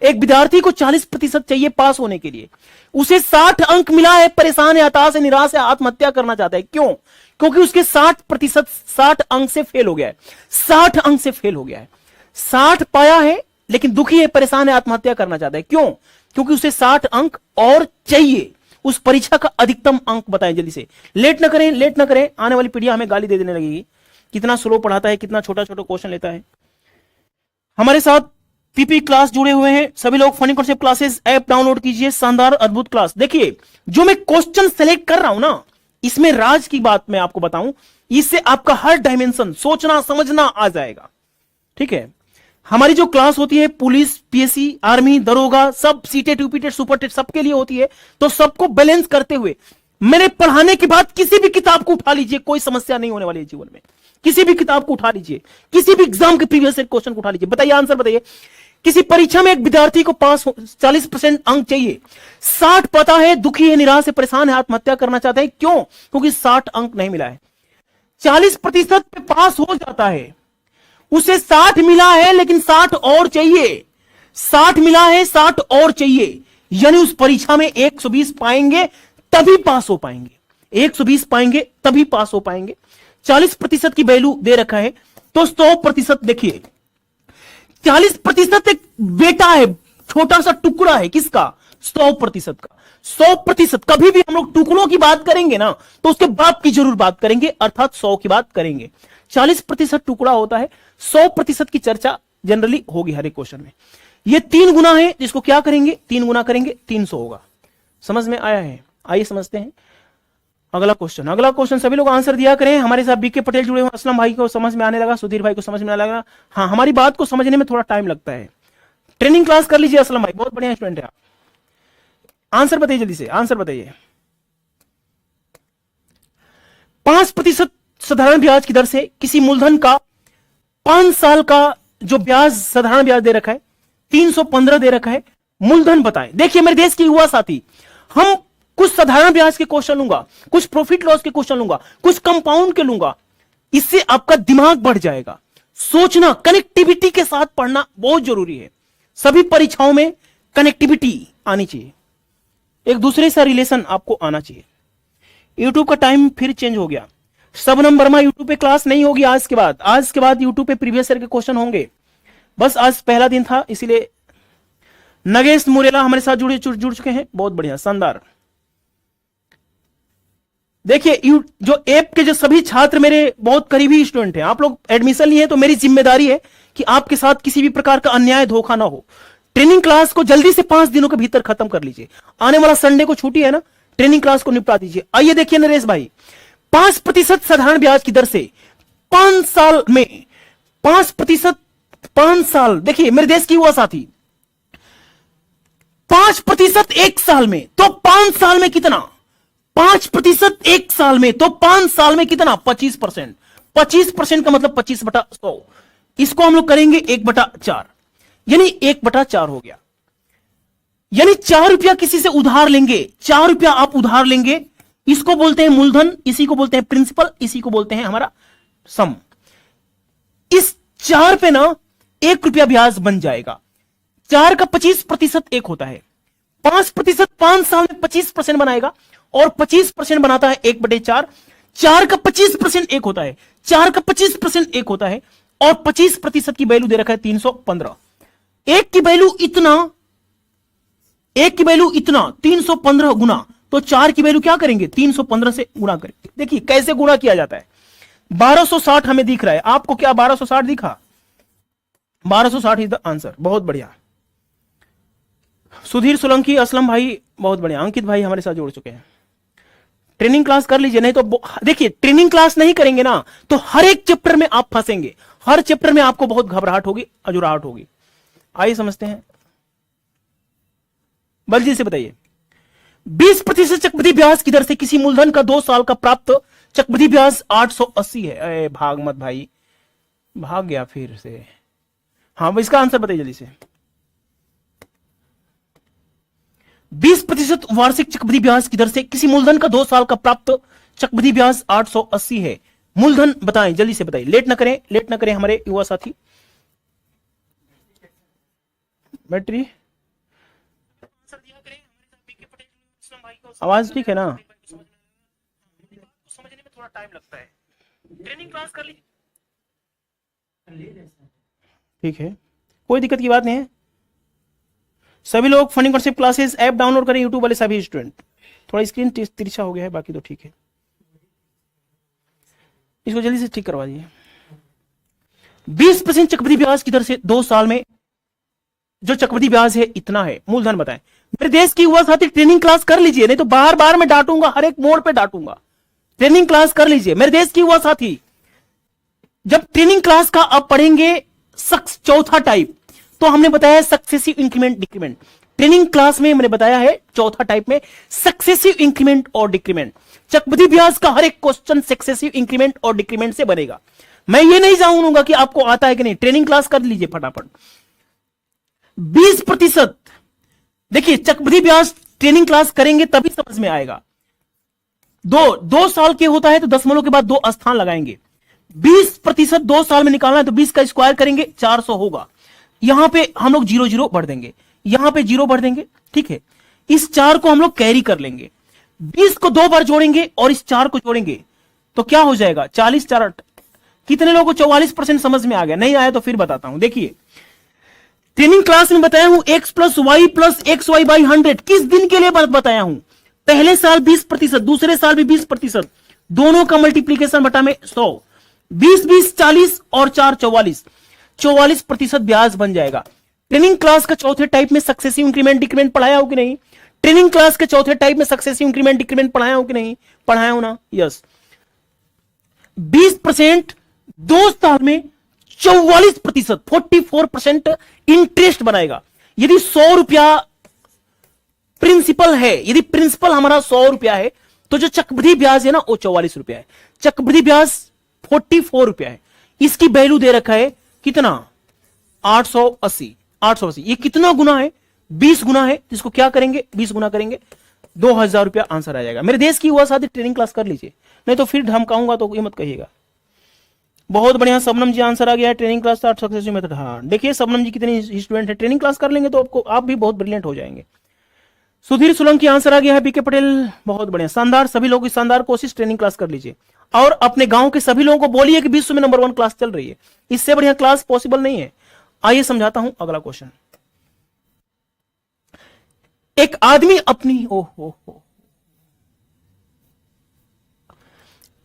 एक विद्यार्थी को 40% चाहिए पास होने के लिए, उसे 60 अंक मिला है, परेशान है, हताश है, निराश है, आत्महत्या करना चाहता है। क्यों? क्योंकि उसके 60% 60 अंक से फेल हो गया है। 60 अंक से फेल हो गया है। 60 पाया है लेकिन दुखी है, परेशान है, आत्महत्या करना चाहता है। क्यों? क्योंकि उसे 60 अंक और चाहिए। उस परीक्षा का अधिकतम अंक बताएं जल्दी से। लेट ना करें, लेट ना करें, आने वाली पीढ़ियां हमें गाली दे देने लगेगी। कितना स्लो पढ़ाता है, कितना छोटा छोटा क्वेश्चन लेता है। हमारे साथ पीपी क्लास जुड़े हुए हैं सभी लोग। Funny concept classes app download कीजिए। शानदार अद्भुत क्लास। देखिए जो मैं क्वेश्चन सेलेक्ट कर रहा हूं ना, इसमें राज की बात मैं आपको बताऊं, इससे आपका हर डायमेंशन सोचना समझना आ जाएगा। ठीक है? हमारी जो क्लास होती है पुलिस, पीएससी, आर्मी, दरोगा, सब सीटेट, यूपीटेट, सुपरटेट सबके लिए होती है। तो सबको बैलेंस करते हुए मैंने पढ़ाने के बाद किसी भी किताब को उठा लीजिए, कोई समस्या नहीं होने वाली है जीवन में। किसी भी किताब को उठा लीजिए, किसी भी एग्जाम के प्रीवियस क्वेश्चन को उठा लीजिए। बताइए, आंसर बताइए। किसी परीक्षा में एक विद्यार्थी को पास 40% अंक चाहिए, 60 पता है, दुखी है, निराश है, परेशान है, आत्महत्या करना चाहता है। क्यों? क्योंकि 60 अंक नहीं मिला है। 40% पे पास हो जाता है, उसे 60 मिला है लेकिन 60 और चाहिए। 60 मिला है, 60 और चाहिए, यानी उस परीक्षा में 120 पाएंगे तभी पास हो पाएंगे। 120 पाएंगे तभी पास हो पाएंगे। 40% की वैल्यू दे रखा है तो 100%। देखिए 40% एक बेटा है, छोटा सा टुकड़ा है किसका? 100% का। 100%। कभी भी हम लोग टुकड़ों की बात करेंगे ना तो उसके बाप की जरूर बात करेंगे, अर्थात 100 की बात करेंगे। 40% टुकड़ा होता है, 100% की चर्चा जनरली होगी हर एक क्वेश्चन में। ये 3 गुना है, जिसको क्या करेंगे? 3 गुना करेंगे 300 होगा। समझ में आया है? आइए समझते हैं अगला क्वेश्चन। अगला क्वेश्चन सभी लोग आंसर दिया करें। हमारे साथ बीके पटेल जुड़े हुए। असलम भाई को समझ में आने लगा, सुधीर भाई को समझ में आने लगा। हाँ, हमारी बात को समझने में थोड़ा टाइम लगता है। ट्रेनिंग क्लास कर लीजिए असलम भाई, बहुत बढ़िया स्टूडेंट है आप। आंसर बताइए जल्दी से, आंसर बताइए। 5% साधारण ब्याज की दर से किसी मूलधन का 5 साल का जो ब्याज, साधारण ब्याज दे रखा है 315 दे रखा है। मूलधन बताएं। देखिए मेरे देश के युवा साथी, हम कुछ साधारण ब्याज के क्वेश्चन लूंगा, कुछ प्रॉफिट लॉस के क्वेश्चन लूंगा, कुछ कंपाउंड के लूंगा। इससे आपका दिमाग बढ़ जाएगा। सोचना, कनेक्टिविटी के साथ पढ़ना बहुत जरूरी है। सभी परीक्षाओं में कनेक्टिविटी आनी चाहिए, एक दूसरे से रिलेशन आपको आना चाहिए। यूट्यूब का टाइम फिर चेंज हो गया। शबनम वर्मा यूट्यूब पे क्लास नहीं होगी आज के बाद। आज के बाद यूट्यूब पे प्रीवियस ईयर के क्वेश्चन होंगे। बस आज पहला दिन था इसीलिए। नगेश मुरेला हमारे साथ जुड़ चुके हैं, बहुत बढ़िया, शानदार। देखिए जो ऐप के जो सभी छात्र मेरे बहुत करीबी स्टूडेंट हैं, आप लोग एडमिशन लिए तो मेरी जिम्मेदारी है कि आपके साथ किसी भी प्रकार का अन्याय, धोखा ना हो। ट्रेनिंग क्लास को जल्दी से 5 दिनों के भीतर खत्म कर लीजिए। आने वाला संडे को छुट्टी है ना, ट्रेनिंग क्लास को निपटा दीजिए। आइए देखिए नरेश भाई, 5% साधारण ब्याज की दर से 5 साल में 5%, 5 साल। देखिए मेरे देश की युवा साथी, 5% एक साल में तो 5 साल में कितना? 5% एक साल में तो 5 साल में कितना? 25%। 25% का मतलब 25/100, इसको हम लोग करेंगे 1/4, यानी 1/4 हो गया। यानी 4 रुपया किसी से उधार लेंगे, 4 रुपया आप उधार लेंगे, इसको बोलते हैं मूलधन, इसी को बोलते हैं प्रिंसिपल, इसी को बोलते हैं हमारा सम। इस 4 पे ना 1 रुपया ब्याज बन जाएगा। 4 का 25% 1 होता है, 5% 5 साल में 25% बनाएगा, और 25% बनाता है 1/4। 4 का 25% 1 होता है, 4 का 25% 1 होता है, और 25% की वैल्यू दे रखा है 315। एक की वैल्यू इतना, एक की वैल्यू इतना 315 गुना, तो 4 की वैल्यू क्या करेंगे 315 से गुना करेंगे। देखिए कैसे गुना किया जाता है। 1260 हमें दिख रहा है, आपको क्या 1260 दिखा? 1260 इज द आंसर। बहुत बढ़िया, सुधीर सोलंकी, असलम भाई बहुत बढ़िया, अंकित भाई हमारे साथ जुड़ चुके हैं। ट्रेनिंग क्लास कर लीजिए, नहीं तो देखिए ट्रेनिंग क्लास नहीं करेंगे ना तो हर एक चैप्टर में आप फंसेंगे, हर चैप्टर में आपको बहुत घबराहट होगी, अजुराहट होगी। आइए समझते हैं, बल्दी से बताइए। 20% चक्रवृद्धि ब्याज की दर से किसी मूलधन का 2 साल का प्राप्त चक्रवृद्धि ब्याज 880 है। अरे भाग मत भाई, भाग गया फिर से। हाँ इसका आंसर बताइए जल्दी से। 20% वार्षिक चक्रवृद्धि ब्याज की दर से किसी मूलधन का 2 साल का प्राप्त चक्रवृद्धि ब्याज 880 है। मूलधन बताएं, जल्दी से बताइए, लेट ना करें, लेट ना करें हमारे युवा साथी। बैटरी आवाज ठीक है ना? समझने में थोड़ा टाइम लगता है, ट्रेनिंग क्लास कर लीजिए, ठीक है, कोई दिक्कत की बात नहीं है। सभी लोग funding concept classes app download करें, यूट्यूब वाले सभी स्टूडेंट। थोड़ा स्क्रीन तिरछा हो गया है, बाकी तो ठीक है, इसको जल्दी से ठीक करवा दीजिए। 20% चक्रवृद्धि ब्याज की दर से 2 साल में जो चक्रवृद्धि ब्याज है इतना है। मूलधन बताएं। मेरे देश की युवा साथी ट्रेनिंग क्लास कर लीजिए, नहीं तो बार बार मैं डांटूंगा, हर एक मोड़ पे डांटूंगा। ट्रेनिंग क्लास कर लीजिए मेरे देश की युवा साथी। जब ट्रेनिंग क्लास का आप पढ़ेंगे चौथा टाइप, तो हमने बताया successive increment decrement. Training class में मैंने बताया है चौथा टाइप में सक्सेसिव इंक्रीमेंट और डिक्रीमेंट। चक्रवृद्धि ब्याज का हर एक क्वेश्चन सक्सेसिव इंक्रीमेंट और डिक्रीमेंट से बनेगा। मैं ये नहीं जानूंगा कि आपको आता है कि नहीं, ट्रेनिंग क्लास कर लीजिए फटाफट। 20%, देखिए चक्रवृद्धि ब्याज ट्रेनिंग क्लास करेंगे तभी समझ में आएगा। 2 साल के होता है तो दशमलव के बाद 2 स्थान लगाएंगे। 20% 2 साल में निकालना है तो 20 का स्क्वायर करेंगे 400 होगा। यहां पे हम लोग 0 0 भर देंगे, यहां पे 0 भर देंगे, ठीक है। इस 4 को हम लोग कैरी कर लेंगे, 20 को 2 बार जोड़ेंगे और इस 4 को जोड़ेंगे तो क्या हो जाएगा 40 4 8। कितने लोगों को 44% समझ में आ गया? नहीं आया तो फिर बताता हूं। देखिए ट्रेनिंग क्लास में बताया हूं x + y + xy/100 किस दिन के लिए बताया हूं। पहले साल 20%, दूसरे साल भी 20%, दोनों का मल्टीप्लीकेशन बटा में 100, 20 20 40 और 4 44, 44% ब्याज बन जाएगा। ट्रेनिंग क्लास का चौथे टाइप में सक्सेसिव इंक्रीमेंट डिक्रीमेंट पढ़ाया हो कि नहीं? ट्रेनिंग क्लास के चौथे टाइप में सक्सेसिव इंक्रीमेंट डिक्रीमेंट पढ़ाया हो कि नहीं? पढ़ाया हो ना? यस। 20% 2 साल में 44%, 44% इंटरेस्ट बनाएगा। यदि 100 रुपया प्रिंसिपल है, यदि प्रिंसिपल हमारा 100 रुपया है तो जो चक्रवृद्धि ब्याज है ना वो 44 रुपया है। चक्रवृद्धि ब्याज 44 रुपया है। इसकी वैल्यू दे रखा है कितना 880। 880 ये कितना गुना है? 20 गुना है। इसको क्या करेंगे 20 गुना करेंगे 2000 रुपया आंसर आ जाएगा। मेरे देश की युवा साथी ट्रेनिंग क्लास कर लीजिए, नहीं तो फिर धमकाऊंगा तो ये मत कहिएगा। बहुत बढ़िया सबनम जी आंसर आ गया है। Training class successive method. हाँ देखिए सबनम जी कितनी स्टूडेंट है, ट्रेनिंग क्लास कर लेंगे तो आपको आप भी बहुत ब्रिलियंट हो जाएंगे। सुधीर सोलंकी आंसर आ गया है। बीके पटेल बहुत बढ़िया, शानदार। सभी लोग शानदार कोशिश ट्रेनिंग क्लास कर लीजिए और अपने गांव के सभी लोगों को बोलिए कि विश्व में नंबर 1 क्लास चल रही है। इससे बढ़िया क्लास पॉसिबल नहीं है। आइए समझाता हूं अगला क्वेश्चन। एक आदमी अपनी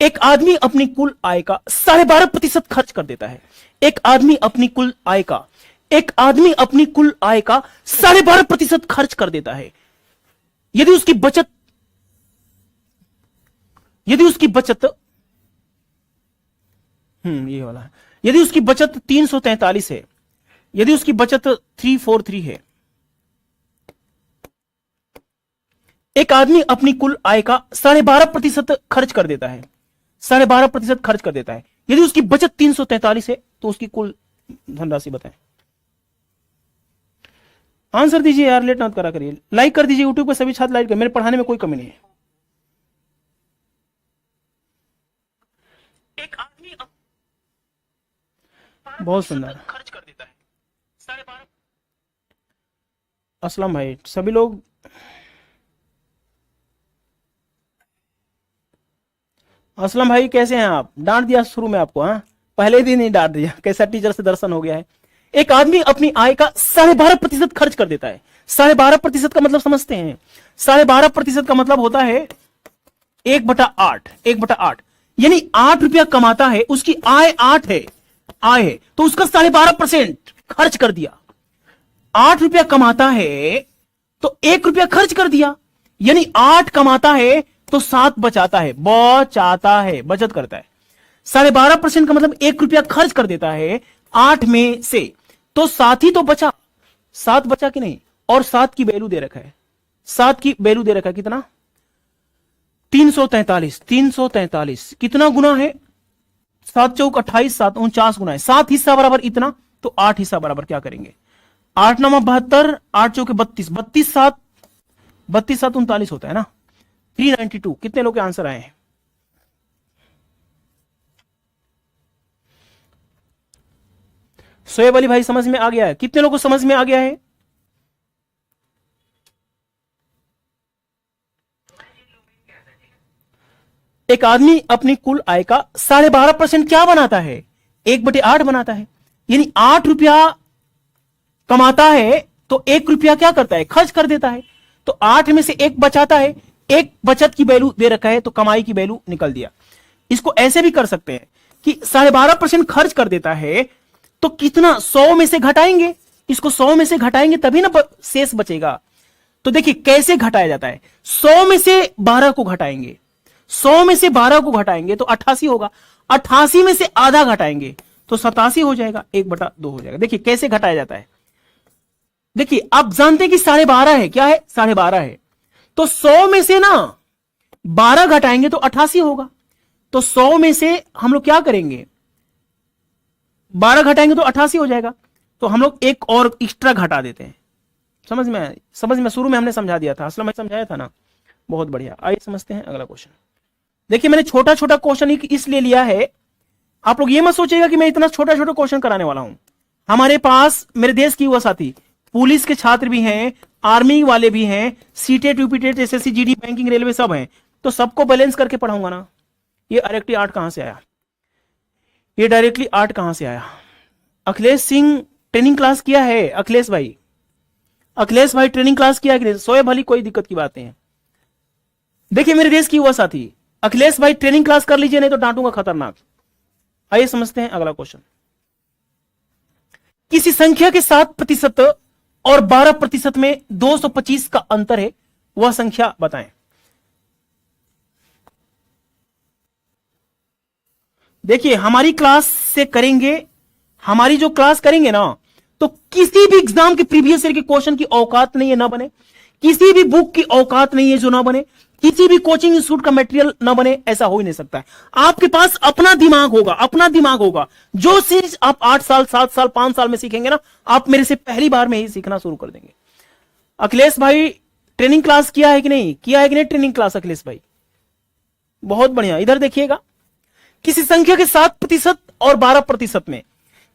एक आदमी अपनी कुल आय का 12.5% खर्च कर देता है। एक आदमी अपनी कुल आय का 12.5% खर्च कर देता है। यदि उसकी बचत ये वाला है। यदि उसकी बचत 343 है, यदि उसकी बचत 343 है। एक आदमी अपनी कुल आय का 12.5% खर्च कर देता है। 12.5% खर्च कर देता है। यदि उसकी बचत 343 है तो उसकी कुल धनराशि बताएं। आंसर दीजिए यार, लेट मत करा करिए, लाइक कर दीजिए यूट्यूब पर सभी छात्र, लाइक कर, मेरे पढ़ाने में कोई कमी नहीं है। एक आदमी बहुत सुंदर खर्च कर देता है 12.5। असलम भाई, सभी लोग असलम भाई कैसे हैं आप? डांट दिया शुरू में आपको? हाँ, पहले दिन ही डांट दिया, कैसा टीचर से दर्शन हो गया है। एक आदमी अपनी आय का 12.5% खर्च कर देता है। 12.5% का मतलब समझते हैं? 12.5% का मतलब होता है 1/8। 1/8 यानी 8 रुपया कमाता है, उसकी आय 8 है, आय है, तो उसका 12.5% खर्च कर दिया। 8 रुपया कमाता है तो 1 रुपया खर्च कर दिया, यानी 8 कमाता है तो 7 बचाता है, बचाता है, बचत करता है। 12.5% का मतलब 1 रुपया खर्च कर देता है 8 में से, तो 7 ही तो बचा। 7 बचा कि नहीं? और 7 की वैल्यू दे रखा है, 7 की वैल्यू दे रखा है कितना? 343। 343 कितना गुना है? 7 चौक 28, 7 49 गुना है। 7 हिस्सा बराबर इतना, तो 8 हिस्सा बराबर क्या करेंगे? 8 9 72, 8 चौके 32, 32 7 39 होता है ना। 392। कितने लोग के आंसर आए हैं? शोएब अली भाई समझ में आ गया है? कितने लोगों को समझ में आ गया है? एक आदमी अपनी कुल आय का 12.5% क्या बनाता है? 1/8 बनाता है, यानी 8 रुपया कमाता है तो 1 रुपया क्या करता है? खर्च कर देता है। तो 8 में से 1 बचाता है, 1 बचत की वैल्यू दे रखा है, तो कमाई की वैल्यू निकल दिया। इसको ऐसे भी कर सकते हैं कि 12.5% खर्च कर देता है तो कितना? 100 में से घटाएंगे, इसको 100 में से घटाएंगे तभी ना शेष बचेगा। तो देखिए कैसे घटाया जाता है। 100 में से 12 को घटाएंगे, 100 में से 12 को घटाएंगे तो 88 होगा। 88 में से आधा घटाएंगे तो 87 हो जाएगा, 1/2 हो जाएगा। देखिए कैसे घटाया जाता है। देखिए आप जानते हैं कि 12.5 है, क्या है? 12.5 है, तो 100 में से ना 12 घटाएंगे तो 88 होगा। तो 100 में से हम लोग क्या करेंगे? 12 घटाएंगे तो 88 हो जाएगा, तो हम लोग एक और एक्स्ट्रा घटा देते हैं। समझ में आया? समझ में? शुरू में हमने समझा दिया था, असला में समझाया था ना। बहुत बढ़िया, आइए समझते हैं अगला क्वेश्चन। देखिए मैंने छोटा छोटा क्वेश्चन इसलिए लिया है, आप लोग ये मत सोचिएगा कि मैं इतना छोटा छोटा क्वेश्चन कराने वाला हूं। हमारे पास मेरे देश की युवा साथी पुलिस के छात्र भी हैं, आर्मी वाले भी हैं, CTET UPTET SSC GD banking railway सब हैं, तो सबको बैलेंस करके पढ़ाऊंगा ना। ये डायरेक्टली 8 कहां से आया? ये डायरेक्टली 8 कहां से आया? अखिलेश सिंह ट्रेनिंग क्लास किया है? अखिलेश भाई, अखिलेश भाई ट्रेनिंग क्लास किया है? सोए भली, कोई दिक्कत की बात नहीं है। देखिए मेरे देश की युवा साथी, अखिलेश भाई ट्रेनिंग क्लास कर लीजिए, नहीं तो डांटूंगा खतरनाक। आइए समझते हैं अगला क्वेश्चन। किसी संख्या के 7% और 12% में 225 का अंतर है, वह संख्या बताएं। देखिए हमारी क्लास से करेंगे, हमारी जो क्लास करेंगे ना, तो किसी भी एग्जाम के प्रीवियस ईयर के क्वेश्चन की औकात नहीं है ना बने, किसी भी बुक की औकात नहीं है जो ना बने, किसी भी कोचिंग इंस्टीट्यूट का मटेरियल ना बने, ऐसा हो ही नहीं सकता है। आपके पास अपना दिमाग होगा, अपना दिमाग होगा। जो चीज आप 8 साल 7 साल 5 साल में सीखेंगे ना, आप मेरे से पहली बार में ही सीखना शुरू कर देंगे। अखिलेश भाई ट्रेनिंग क्लास किया है कि नहीं? किया है कि नहीं ट्रेनिंग क्लास अखिलेश भाई? बहुत बढ़िया, इधर देखिएगा। किसी संख्या के 7% और 12% में,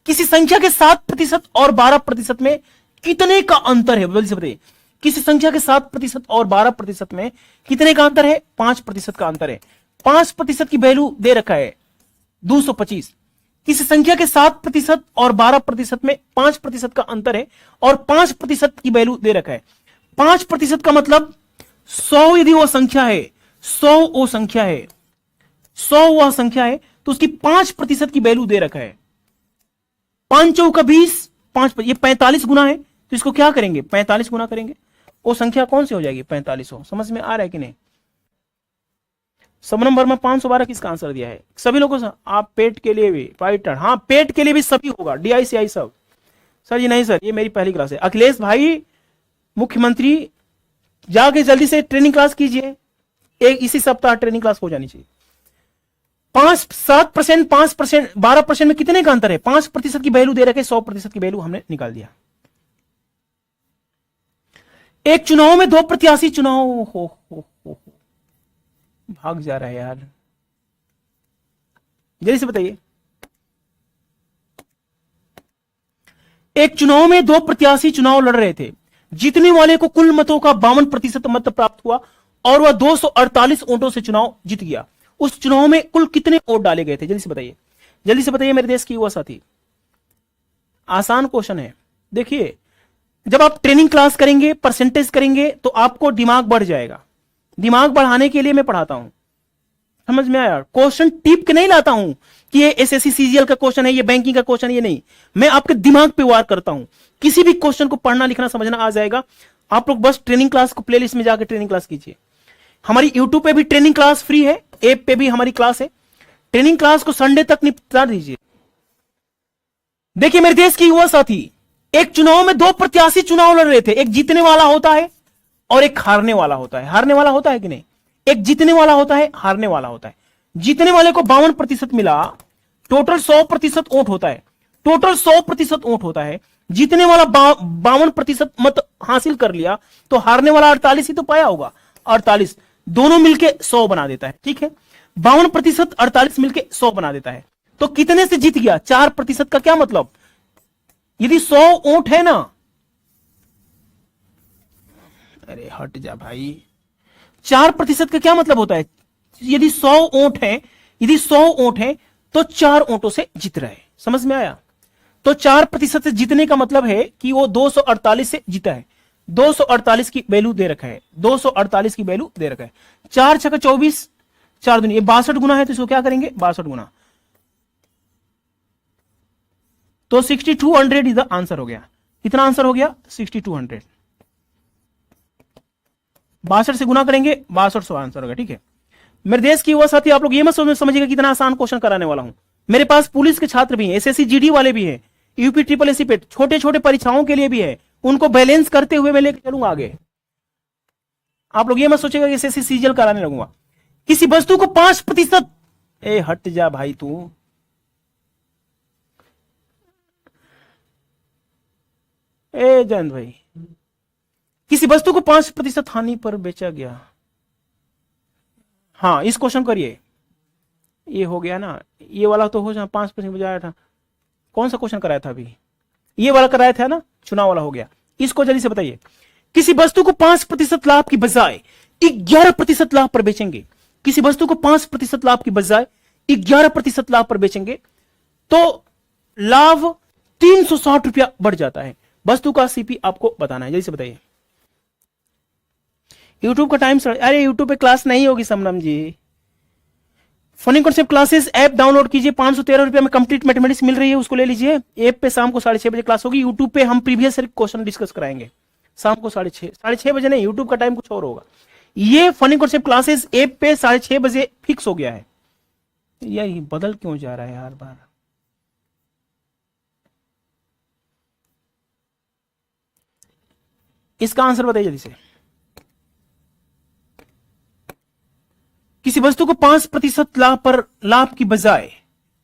किसी संख्या के 7% और 12% में कितने का अंतर है? जल्दी से बताइए। किसी संख्या के 7% और 12% में कितने का अंतर है? 5% का अंतर है। 5% की वैल्यू दे रखा है 225। किसी संख्या के 7% और 12% में 5% का अंतर है और 5% की वैल्यू दे रखा है। 5% का मतलब 100 यदि वो संख्या है, 100 वो संख्या है, 100 वह संख्या है, तो उसकी 5% की वैल्यू दे रखा है। 5 चौका 20, 5 ये 45 गुना है, तो इसको क्या करेंगे? 45 गुना करेंगे, वो संख्या कौन सी हो जाएगी? 45 हो। समझ में आ रहा है कि नहीं? सब नंबर में 512 किसका आंसर दिया है? सभी लोगों से। आप पेट के लिए भी फाइटर, हाँ पेट के लिए भी सभी होगा, DICI सब। सर जी नहीं सर, ये मेरी पहली क्लास है। अखिलेश भाई मुख्यमंत्री जाके जल्दी से ट्रेनिंग क्लास कीजिए, एक इसी सप्ताह ट्रेनिंग क्लास हो जानी चाहिए। 7%, 5%, 12% में कितने का अंतर है? 5% की वैल्यू दे रखे, 100% की वैल्यू हमने निकाल दिया। एक चुनाव में 2 प्रत्याशी चुनाव, हो, भाग जा रहा है यार, जल्दी से बताइए। एक चुनाव में 2 प्रत्याशी चुनाव लड़ रहे थे। जीतने वाले को कुल मतों का 52% मत प्राप्त हुआ और वह 248 वोटों से चुनाव जीत गया। उस चुनाव में कुल कितने वोट डाले गए थे? जल्दी से बताइए, जल्दी से बताइए मेरे देश की युवा साथी। आसान क्वेश्चन है। देखिए, जब आप ट्रेनिंग क्लास करेंगे, परसेंटेज करेंगे, तो आपको दिमाग बढ़ जाएगा। दिमाग बढ़ाने के लिए मैं पढ़ाता हूं, समझ में आया? क्वेश्चन टिप के नहीं लाता हूं कि ये एसएससी सीजीएल का क्वेश्चन है, ये बैंकिंग का क्वेश्चन है, ये नहीं। मैं आपके दिमाग पे वार करता हूं। किसी भी क्वेश्चन को पढ़ना लिखना समझना आ जाएगा। आप लोग बस ट्रेनिंग क्लास को प्लेलिस्ट में जाकर ट्रेनिंग क्लास कीजिए। हमारी यूट्यूब पे भी ट्रेनिंग क्लास फ्री है, ऐप पे भी हमारी क्लास है। ट्रेनिंग क्लास को संडे तक निपटा दीजिए। देखिए मेरे देश के युवा साथी, एक चुनाव में 2 प्रत्याशी चुनाव लड़ रहे थे। एक जीतने वाला होता है और एक हारने वाला होता है। हारने वाला होता है कि नहीं? एक जीतने वाला होता है, हारने वाला होता है। जीतने वाले को 52% मिला, टोटल 100% वोट होता है। टोटल 100% वोट होता है। जीतने वाला 52% मत हासिल कर लिया, तो हारने वाला 48 ही तो पाया होगा। 48 दोनों मिलके 100 बना देता है। ठीक है, 52% 48 मिलके 100 बना देता है। तो कितने से जीत गया? 4% का क्या मतलब? यदि 100 वोट है ना, अरे हट जा भाई, 4% का क्या मतलब होता है? यदि 100 वोट है, यदि 100 वोट है तो 4 वोटों से जीत रहा है। समझ में आया? तो 4% से जीतने का मतलब है कि वो 248 से जीता है। 248 की वैल्यू दे रखा है, 248 की वैल्यू दे रखा है। 4 छक्का 24, 4 दूनी, ये 62 गुना है, तो इसको क्या करेंगे? 62 गुना, तो 6200 इज द आंसर हो गया। कितना आंसर हो गया? 6200। 62 से गुना करेंगे, 6200 आंसर होगा। ठीक है मेरे देश की युवा साथी, आप लोग ये मत समझिएगा कितना आसान क्वेश्चन कराने वाला हूं। मेरे पास पुलिस के छात्र भी हैं, एसएससी जीडी वाले भी हैं, यूपी ट्रिपल एससी पे छोटे छोटे परीक्षाओं के लिए भी है। उनको बैलेंस करते हुए मैं लेकर चलूंगा आगे। आप लोग ये मत सोचेगा कि एसएससी सीजीएल कराने लगूंगा। किसी वस्तु को 5%, ए हट जा भाई तू, ए जयंत भाई, किसी वस्तु को 5% हानि पर बेचा गया। हाँ इस क्वेश्चन करिए, ये हो गया ना, ये वाला तो हो जाए 5% बजाया था। कौन सा क्वेश्चन कराया था अभी? ये वाला कराया था ना, चुनाव वाला हो गया। इसको जल्दी से बताइए। किसी वस्तु को 5% लाभ की बजाय 11% लाभ पर बेचेंगे। किसी वस्तु को 5% लाभ की बजाय 11% लाभ पर बेचेंगे तो लाभ 360 रुपया बढ़ जाता है। वस्तु का सीपी आपको बताना है, जल्दी से बताइए। यूट्यूब का टाइम, अरे यूट्यूब पे क्लास नहीं होगी Samnam ji. Funny concept classes app download कीजिए, 513 रुपये में कंप्लीट मैथमेटिक्स मिल रही है, उसको ले लीजिए। ऐप पे शाम को 6:30 बजे क्लास होगी। यूट्यूब पे हम प्रीवियस क्वेश्चन डिस्कस कराएंगे शाम को 6:30 बजे नहीं, यूट्यूब का टाइम कुछ और होगा। ये फनी कॉन्सेप्ट क्लासेस ऐप पे 6:30 बजे फिक्स हो गया है। यही बदल क्यों जा रहा है यार बार? इसका आंसर बताइए जल्दी से। किसी वस्तु को 5% लाभ की बजाय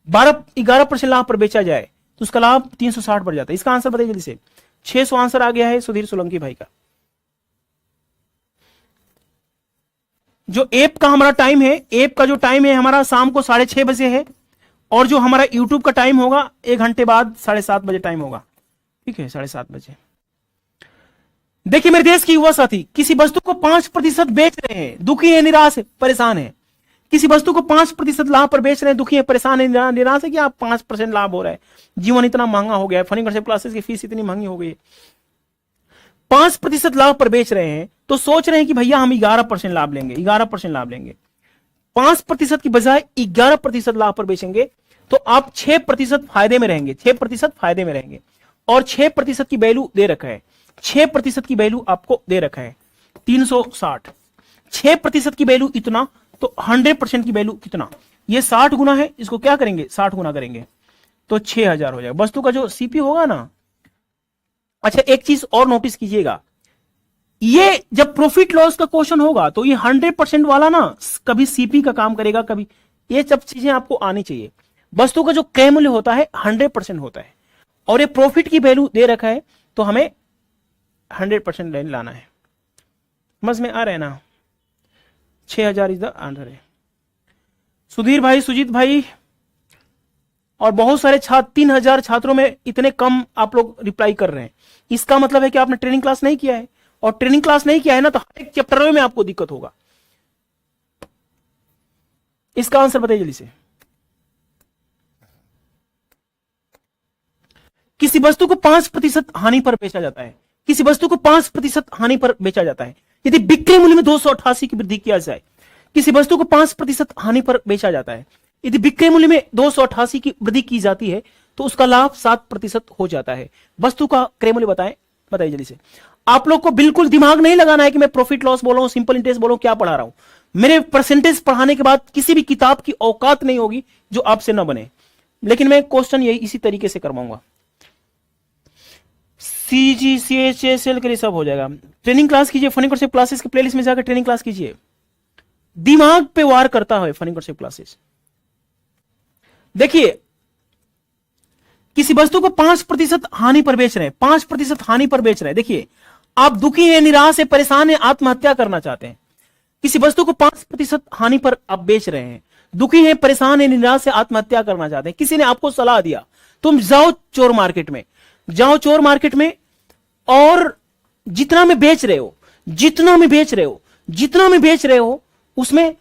11% लाभ पर बेचा जाए तो उसका लाभ 360 बढ़ जाता है। इसका आंसर बताइए जल्दी से। 600 आंसर आ गया है सुधीर सोलंकी भाई का। जो ऐप का हमारा टाइम है, ऐप का जो टाइम है हमारा शाम को 6:30 बजे है, और जो हमारा यूट्यूब का टाइम होगा 1 घंटे बाद 7:30 बजे टाइम होगा। ठीक है 7:30 बजे। देखिए मेरे देश की युवा साथी, किसी वस्तु को 5% बेच रहे हैं, दुखी है, निराश है, परेशान है। किसी वस्तु को 5% लाभ पर बेच रहे हैं, दुखी है, परेशान है, निराश है कि आप 5% लाभ हो रहा है। जीवन इतना महंगा हो गया है, फनी कॉन्सेप्ट क्लासेस की फीस इतनी महंगी हो गई है। 5% लाभ पर बेच रहे हैं तो सोच रहे हैं कि भैया हम 11% लाभ लेंगे, 11% लाभ लेंगे। 5% की बजाय 11% लाभ पर बेचेंगे तो आप 6% फायदे में रहेंगे, 6% फायदे में रहेंगे। और 6% की वैल्यू दे रखा है, 6% की वैल्यू आपको दे रखा है 360। 6% की वैल्यू इतना, तो 100% की वैल्यू कितना? ये 60 गुना है, इसको क्या करेंगे? 60 गुना करेंगे तो 6000 हो जाएगा। वस्तु का जो सीपी होगा ना। अच्छा एक चीज और नोटिस कीजिएगा, ये जब प्रॉफिट लॉस का क्वेश्चन होगा तो ये 100% वाला ना कभी सीपी का काम करेगा, कभी ये सब चीजें आपको आनी चाहिए। वस्तु का जो क्रय मूल्य होता है 100% होता है, और ये प्रॉफिट की वैल्यू दे रखा है, तो हमें 100% लाना है। समझ में आ रहा है ना? 6000 इज द आंसर है। सुधीर भाई, सुजीत भाई और बहुत सारे छात्र, 3000 छात्रों में इतने कम आप लोग रिप्लाई कर रहे हैं। इसका मतलब है कि आपने ट्रेनिंग क्लास नहीं किया है, और ट्रेनिंग क्लास नहीं किया है ना, तो हर एक चैप्टर में आपको दिक्कत होगा। इसका आंसर बताइए जल्दी से। किसी वस्तु को 5% हानि पर बेचा जाता है, किसी वस्तु को 5% हानि पर बेचा जाता है यदि बिक्री मूल्य में 288 की वृद्धि किया जाए। किसी वस्तु को 5% हानि पर बेचा जाता है, यदि बिक्री मूल्य में 288 की वृद्धि की जाती है तो उसका लाभ 7% हो जाता है। वस्तु का क्रय मूल्य बताइए जल्दी से। आप लोग को बिल्कुल दिमाग नहीं लगाना है कि मैं प्रॉफिट लॉस बोल रहा हूं, सिंपल इंटरेस्ट बोल रहा हूं, क्या पढ़ा रहा हूं। मेरे परसेंटेज पढ़ाने के बाद किसी भी किताब की औकात नहीं होगी जो आपसे ना बने, लेकिन मैं क्वेश्चन यही इसी तरीके से करवाऊंगा। सीजी CHSL के लिए सब हो जाएगा। ट्रेनिंग क्लास कीजिए, फनी कॉन्सेप्ट क्लासेस के प्लेलिस्ट में जाकर ट्रेनिंग क्लास कीजिए। दिमाग पे वार करता है फनी कॉन्सेप्ट क्लासेस। देखिए, किसी वस्तु को 5% हानि पर बेच रहे हैं, 5% हानि पर बेच रहे हैं। देखिए, आप दुखी हैं, निराश है, परेशान है, आत्महत्या करना चाहते हैं। किसी वस्तु को 5% हानि पर आप बेच रहे हैं, दुखी है, परेशान है, निराश है, आत्महत्या करना चाहते हैं। किसी ने आपको सलाह दिया, तुम जाओ चोर मार्केट में, जाओ चोर मार्केट में, और जितना में बेच रहे हो, जितना में बेच रहे हो, जितना में बेच रहे हो, उसमें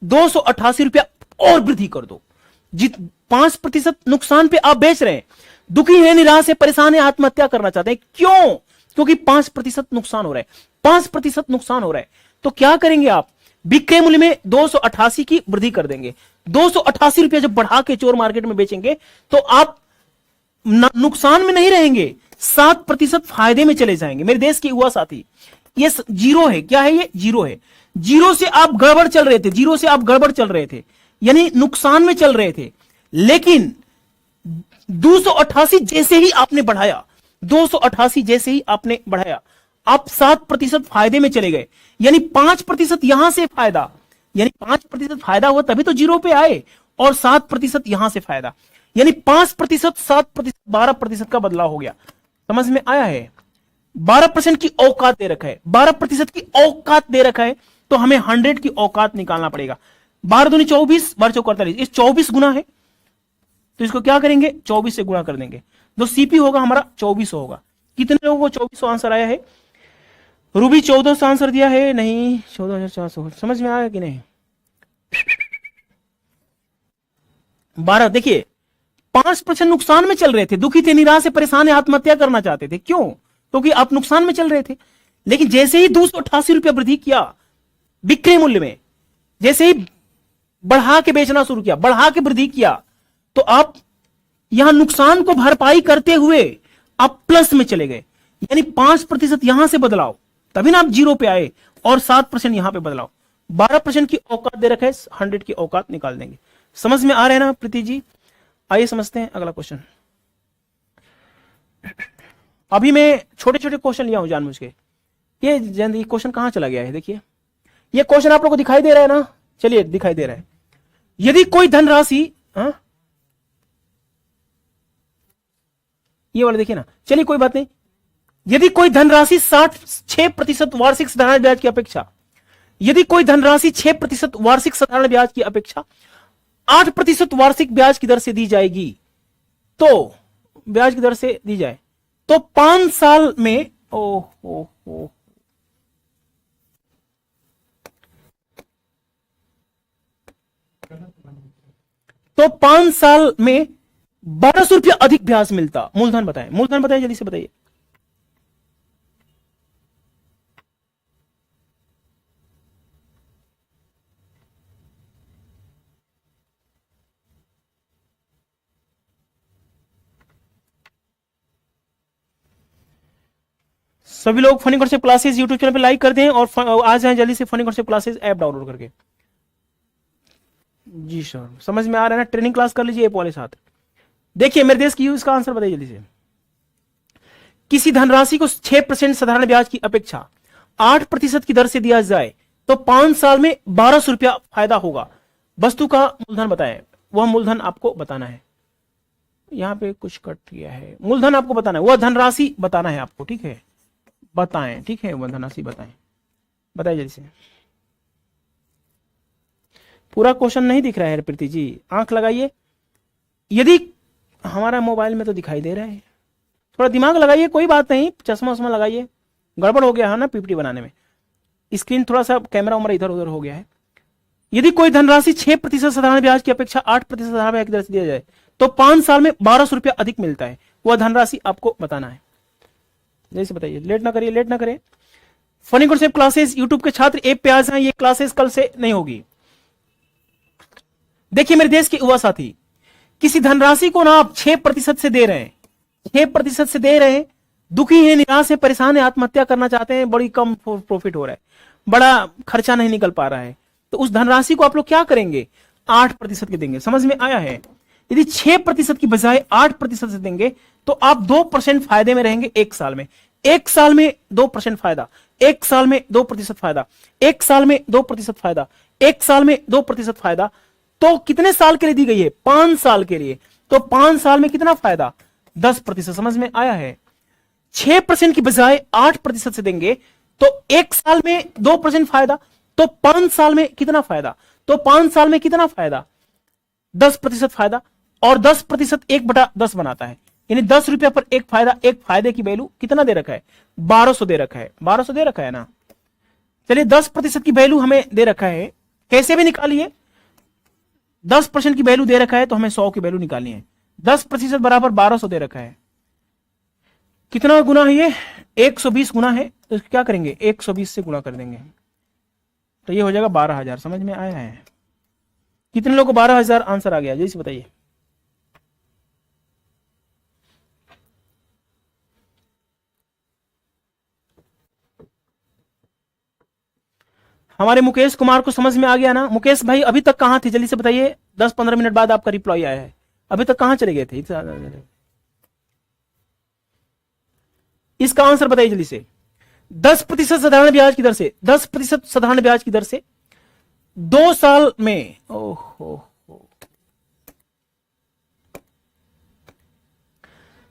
288 रुपया और वृद्धि कर दो। 5% नुकसान पे आप बेच रहे हैं, दुखी है, निराश है, परेशान है, आत्महत्या करना चाहते हैं। क्यों? क्योंकि 5% नुकसान हो रहा है, 5% नुकसान हो रहा है। तो क्या करेंगे आप? बिक्री मूल्य में 288 की वृद्धि कर देंगे। 288 रुपया जब बढ़ा के चोर मार्केट में बेचेंगे तो आप नुकसान में नहीं रहेंगे, 7% फायदे में चले जाएंगे। मेरे देश के युवा साथी, ये जीरो है। क्या है ये? जीरो है। जीरो से आप गड़बड़ चल रहे थे, जीरो से आप गड़बड़ चल रहे थे, यानी नुकसान में चल रहे थे। लेकिन 288 जैसे ही आपने बढ़ाया, 288 जैसे ही आपने बढ़ाया, आप 7% फायदे में चले गए, यानी 5% यहां से फायदा, यानी 5% फायदा हुआ तभी तो जीरो पे आए, और 7% यहां से फायदा, यानी 5%, 7%, 12% का बदलाव हो गया। समझ में आया है? 12% की औकात दे रखा है, 12% की औकात दे रखा है, तो हमें 100 की औकात निकालना पड़ेगा। 12 दूनी 24, 12 चौक 48, ये 24 गुना है, तो इसको क्या करेंगे? 24 से गुणा कर देंगे। जो सीपी होगा हमारा 2400 होगा। कितने लोगों को 2400 आंसर आया है? रूबी 1400 आंसर दिया है, नहीं 14400। समझ में आया कि नहीं? 12। देखिए, 5% नुकसान में चल रहे थे, दुखी थे, निराश से परेशान है, आत्महत्या करना चाहते थे। क्यों? क्योंकि आप नुकसान में चल रहे थे। लेकिन जैसे ही 288 रुपया वृद्धि किया बिक्री मूल्य में, जैसे ही बढ़ा के बेचना शुरू किया, बढ़ा के वृद्धि किया, तो आप यहां नुकसान को भरपाई करते हुए आप प्लस में चले गए, यानी 5% यहां से बदलाव, तभी ना आप जीरो पे आए, और 7% यहां पे बदलाव। 12% की औकात दे रखा है, 100 की औकात निकाल देंगे। समझ में आ रहे हैं ना प्रीति जी? आइए समझते हैं अगला क्वेश्चन। अभी मैं छोटे छोटे क्वेश्चन लिया हूं जानबूझ के। ये क्वेश्चन कहां चला गया है? देखिए, ये क्वेश्चन आप लोगों को दिखाई दे रहा है ना? चलिए, दिखाई दे रहा है। यदि कोई धनराशि, ये वाला देखिए ना, चलिए कोई बात नहीं। यदि कोई धनराशि 6% वार्षिक साधारण ब्याज की अपेक्षा, यदि कोई धनराशि 6% वार्षिक साधारण ब्याज की अपेक्षा 8% वार्षिक ब्याज की दर से दी जाएगी, तो ब्याज की दर से दी जाए तो 5 साल में, तो 5 साल में 1200 रुपया अधिक ब्याज मिलता। मूलधन बताएं, मूलधन बताएं, जल्दी से बताइए। सभी लोग funny concept classes YouTube channel पे लाइक कर दें और आ जाएं जल्दी से funny concept classes app download करके। जी सर, समझ में आ रहा है ना? ट्रेनिंग क्लास कर लीजिए ऐप वाले साथ। देखिए, मेरे देश की इसका आंसर बताइए जल्दी से। किसी धनराशि को 6% साधारण ब्याज की अपेक्षा 8% की दर से दिया जाए तो 5 साल में 1200 रुपया फायदा होगा। वस्तु का मूलधन बताएं, वह मूलधन आपको बताना है। यहां पे कुछ कट गया है, मूलधन आपको बताना है, वह धनराशि बताना है आपको, ठीक है, बताएं, ठीक है, वह धनराशि बताएं, बताइए जल्दी से। पूरा क्वेश्चन नहीं दिख रहा है प्रीति जी, आंख लगाइए, यदि हमारा मोबाइल में तो दिखाई दे रहा है, थोड़ा दिमाग लगाइए, कोई बात नहीं, चश्मा वश्मा लगाइए, गड़बड़ हो गया है ना पीपीटी बनाने में, स्क्रीन थोड़ा सा कैमरा उमरा इधर उधर हो गया है। यदि कोई धनराशि 6% साधारण ब्याज की अपेक्षा 8% साधारण ब्याज की दर से दिया जाए तो 5 साल में 1200 रुपया अधिक मिलता है, वह धनराशि आपको बताना है। जैसे बताइए, लेट ना करिए, लेट ना करें। फनी कॉन्सेप्ट क्लासेस यूट्यूब के छात्र ऐप पे आ जाएं, ये क्लासेस कल से नहीं होगी। देखिए मेरे देश के युवा साथी, किसी धनराशि को ना आप 6% से दे रहे हैं, 6% से दे रहे हैं, दुखी है, निराश है, परेशान है, आत्महत्या करना चाहते हैं, बड़ी कम प्रॉफिट हो रहा है, बड़ा खर्चा नहीं निकल पा रहा है, तो उस धनराशि को आप लोग क्या करेंगे, 8% के देंगे। समझ में आया है? यदि 6% की बजाय 8% से देंगे तो आप 2% फायदे में रहेंगे एक साल में, एक साल में 2% फायदा, एक साल में 2% फायदा, एक साल में 2% फायदा, एक साल में 2% फायदा। तो कितने साल के लिए दी गई है? 5 साल के लिए। तो 5 साल में कितना फायदा? 10%। समझ में आया है? 6% की बजाय 8% से देंगे तो एक साल में 2% फायदा, तो 5 साल में कितना फायदा? तो 5 साल में कितना फायदा? 10% फायदा, और 10% 1/10 बनाता है, यानी 10 रुपया पर एक फायदा। एक फायदे की वैल्यू कितना दे रखा है? 1200 दे रखा है, 1200 दे रखा है ना। चलिए 10% की वैल्यू हमें दे रखा है, कैसे भी निकालिए, 10% की वैल्यू दे रखा है तो हमें 100 की वैल्यू निकालनी है। 10% बराबर 1200 दे रखा है, कितना गुना है ये? 120 गुना है, तो क्या करेंगे, 120 से गुणा कर देंगे, तो ये हो जाएगा 12,000। समझ में आया है? कितने लोगों को 12,000 आंसर आ गया, जैसे बताइए। हमारे मुकेश कुमार को समझ में आ गया ना? मुकेश भाई अभी तक कहां थे, जल्दी से बताइए, 10-15 मिनट बाद आपका रिप्लाई आया है, अभी तक कहां चले गए थे? इसका आंसर बताइए जल्दी से। 10% साधारण ब्याज की दर से, 10% साधारण ब्याज की दर से 2 साल में, ओहो,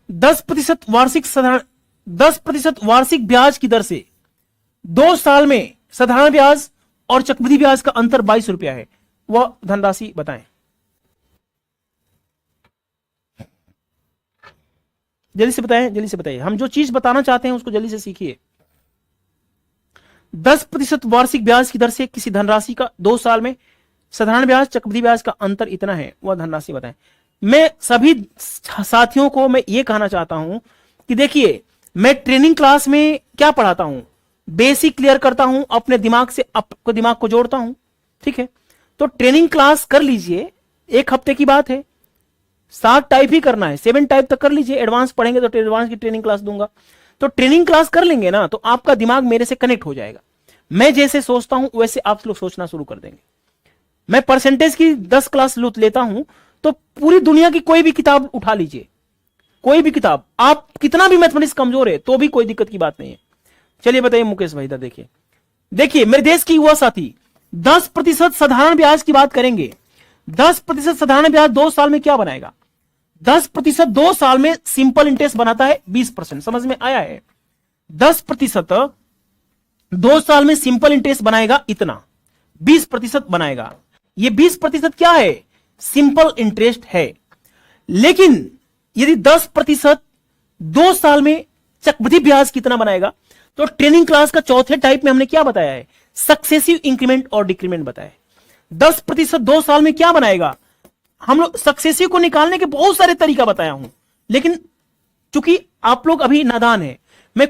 10% वार्षिक साधारण, 10% वार्षिक ब्याज की दर से 2 साल में साधारण ब्याज और चक्रवृद्धि ब्याज का अंतर 22 रुपया है, वह धनराशि बताएं। जल्दी से बताएं, जल्दी से बताइए, हम जो चीज बताना चाहते हैं उसको जल्दी से सीखिए। 10% वार्षिक ब्याज की दर से किसी धनराशि का 2 साल में साधारण ब्याज चक्रवृद्धि ब्याज का अंतर इतना है, वह धनराशि बताएं। मैं सभी साथियों को मैं ये कहना चाहता हूं कि देखिए, मैं ट्रेनिंग क्लास में क्या पढ़ाता हूं, बेसिक क्लियर करता हूं, अपने दिमाग से आपको दिमाग को जोड़ता हूं, ठीक है। तो ट्रेनिंग क्लास कर लीजिए, 1 हफ्ते की बात है, 7 टाइप ही करना है, 7 टाइप तक कर लीजिए, एडवांस पढ़ेंगे तो एडवांस की ट्रेनिंग क्लास दूंगा। तो ट्रेनिंग क्लास कर लेंगे ना, तो आपका दिमाग मेरे से कनेक्ट हो जाएगा, मैं जैसे सोचता हूं वैसे आप लोग सोचना शुरू कर देंगे। मैं परसेंटेज की 10 क्लास लेता हूं, तो पूरी दुनिया की कोई भी किताब उठा लीजिए, कोई भी किताब, आप कितना भी मैथमेटिक्स कमजोर है तो भी कोई दिक्कत की बात नहीं है। चलिए बताइए मुकेश भाई, देखिए देखिए मेरे देश की युवा साथी, 10% साधारण ब्याज की बात करेंगे। 10% साधारण ब्याज 2 साल में क्या बनाएगा? 10% 2 साल में सिंपल इंटरेस्ट बनाता है 20%। समझ में आया है? 10% 2 साल में सिंपल इंटरेस्ट बनाएगा इतना, 20% बनाएगा। ये 20% क्या है? सिंपल इंटरेस्ट है। लेकिन यदि 10% 2 साल में चक्रवृद्धि ब्याज कितना बनाएगा? तो ट्रेनिंग क्लास का चौथे टाइप में हमने क्या बताया है? सक्सेसिव इंक्रीमेंट और डिक्रीमेंट बताया। 10% 2 साल में क्या बनाएगा? हम लोग सक्सेसिव को निकालने के बहुत सारे तरीका बताया हूं, लेकिन चूंकि आप लोग अभी नादान है, मैं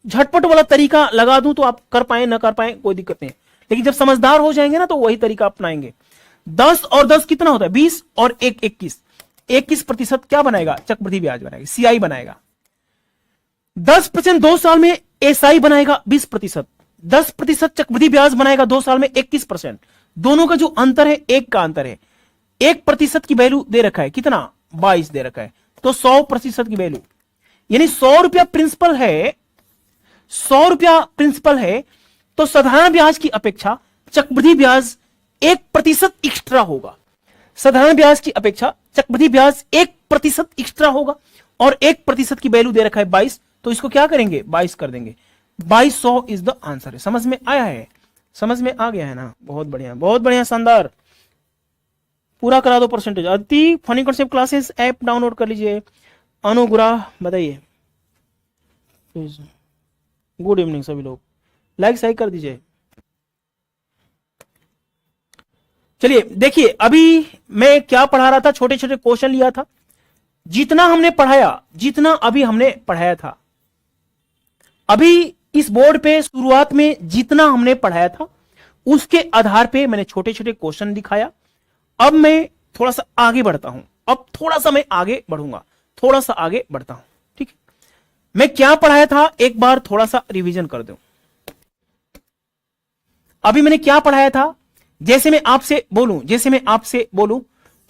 झटपट वाला तरीका लगा दूं तो आप कर पाए ना कर पाए कोई दिक्कत नहीं, लेकिन जब समझदार हो जाएंगे ना तो वही तरीका अपनाएंगे। 10 और 10 कितना होता है? 20 और 1 21, 21% क्या बनाएगा? चक्रवृद्धि ब्याज बनाएगा, सीआई बनाएगा। 10% 2 साल में एसआई बनाएगा 20%, 10% चक्रवृद्धि ब्याज बनाएगा 2 साल में 21%। दोनों का जो अंतर है, 1 का अंतर है। 1% की वैल्यू दे रखा है, कितना? 22 दे रखा है, तो 100% की वैल्यू, यानी 100 रुपया प्रिंसिपल है, 100 रुपया प्रिंसिपल है, तो साधारण ब्याज की अपेक्षा चक्रवृद्धि ब्याज 1% एक्स्ट्रा होगा। साधारण ब्याज की अपेक्षा चक्रवृद्धि ब्याज 1% एक्स्ट्रा होगा और 1% की वैल्यू दे रखा है 22, तो इसको क्या करेंगे 22 कर देंगे। 2200 इज द आंसर है। समझ में आया है, समझ में आ गया है ना, बहुत बढ़िया, बहुत बढ़िया, शानदार। पूरा करा दो परसेंटेज। अति funny concept classes app download कर लीजिए। अनुग्रह बताइए। गुड इवनिंग सभी लोग, लाइक सही कर दीजिए। चलिए देखिए, अभी मैं क्या पढ़ा रहा था, छोटे छोटे क्वेश्चन लिया था। जितना हमने पढ़ाया, जितना अभी हमने पढ़ाया था, अभी इस बोर्ड पे शुरुआत में जितना हमने पढ़ाया था उसके आधार पे मैंने छोटे छोटे क्वेश्चन दिखाया। अब मैं थोड़ा सा आगे बढ़ता हूं, अब थोड़ा सा मैं आगे बढ़ूंगा, थोड़ा सा आगे बढ़ता हूं, ठीक है। मैं क्या पढ़ाया था एक बार थोड़ा सा रिवीजन कर दूं। अभी मैंने क्या पढ़ाया था, जैसे मैं आपसे बोलूं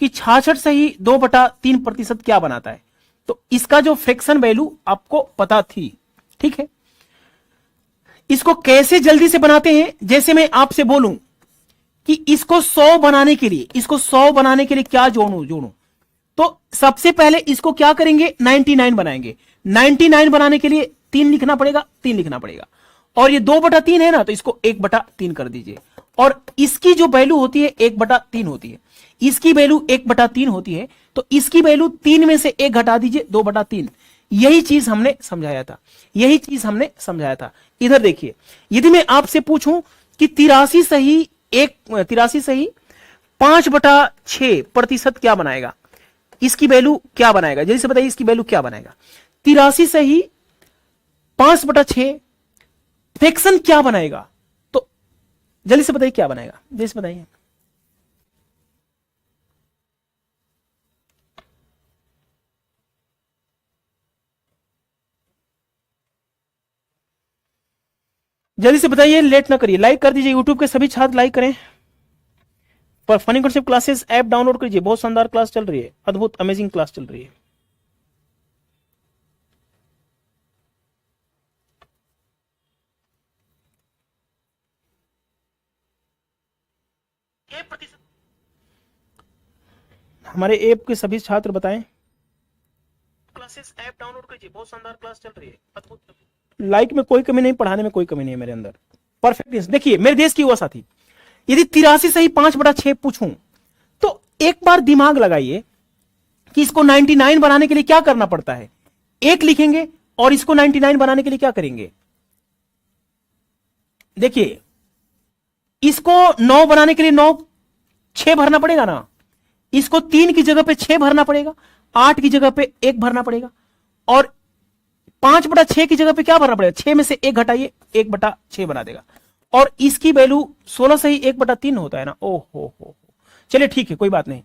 कि 66 सही 2/3% क्या बनाता है, तो इसका जो फ्रैक्शन वैल्यू आपको पता थी, ठीक है। इसको कैसे जल्दी से बनाते हैं, जैसे मैं आपसे बोलूं कि इसको 100 बनाने के लिए क्या जोड़ूं, तो सबसे पहले इसको क्या करेंगे 99 बनाएंगे। 99 बनाने के लिए 3 लिखना पड़ेगा, और ये 2/3 है ना, तो इसको 1/3 कर दीजिए। और इसकी जो वैल्यू होती है 1/3 होती है, इसकी वैल्यू 1/3 होती है, तो इसकी वैल्यू 3 में से 1 घटा दीजिए, 2/3। यही चीज हमने समझाया था। इधर देखिए, यदि मैं आपसे पूछूं कि 83 सही 5/6% क्या बनाएगा, इसकी वैल्यू क्या बनाएगा, जल्दी से बताइए, इसकी वैल्यू क्या बनाएगा। 83 सही 5/6 फ्रैक्शन क्या बनाएगा, तो जल्दी से बताइए क्या बनाएगा, जल्दी से बताइए। जल्दी से बताइए, लेट ना करिए, लाइक कर दीजिए। यूट्यूब के सभी छात्र लाइक करें। पर funny concept classes app download कीजिए, बहुत शानदार क्लास चल रही है, अद्भुत अमेजिंग क्लास चल रही है। हमारे ऐप के सभी छात्र बताएं। क्लासेस ऐप डाउनलोड कीजिए, बहुत शानदार क्लास चल रही है, अद्भुत। लाइक में कोई कमी नहीं, पढ़ाने में कोई कमी नहीं है मेरे अंदर, परफेक्ट। देखिए मेरे देश की युवा साथी, यदि 83 सही 5/6 पूछूं, तो एक बार दिमाग लगाइए कि इसको 99 बनाने के लिए क्या करना पड़ता है। 1 लिखेंगे और इसको 99 बनाने के लिए क्या करेंगे। देखिए, इसको 9 बनाने के लिए 6 भरना पड़ेगा ना, इसको 3 की जगह पे 6 भरना पड़ेगा, 8 की जगह पे 1 भरना पड़ेगा, और 5/6 की जगह पे क्या भरना पड़ेगा, 6 में से 1 घटाइए, 1/6 बना देगा। और इसकी वैल्यू 16 से ही 1/3 होता है ना। ओ हो, चलिए ठीक है, कोई बात नहीं।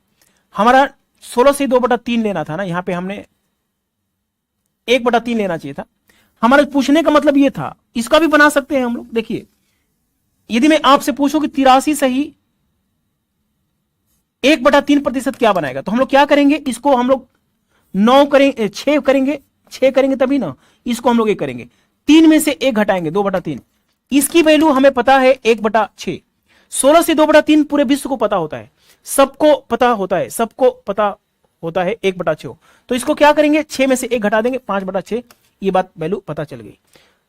हमारा 16 से 2/3 लेना था ना, यहां पे हमने 1/3 लेना चाहिए था। हमारा पूछने का मतलब ये था, इसका भी बना सकते हैं हम लोग। देखिए, यदि मैं आपसे पूछूं कि 83 सही 1/3% क्या बनाएगा, तो हम लोग क्या करेंगे, इसको हम लोग 9 करेंगे, 6 करेंगे तभी ना, इसको हम लोग 1 करेंगे, 3 में से 1 घटाएंगे, 2/3। इसकी वैल्यू हमें पता है 1/6। 16 से 2/3 पूरे विश्व को पता होता है, सबको पता होता है 1/6। तो इसको क्या करेंगे, 6 में से 1 घटा देंगे, 5/6। ये बात वैल्यू पता चल गई।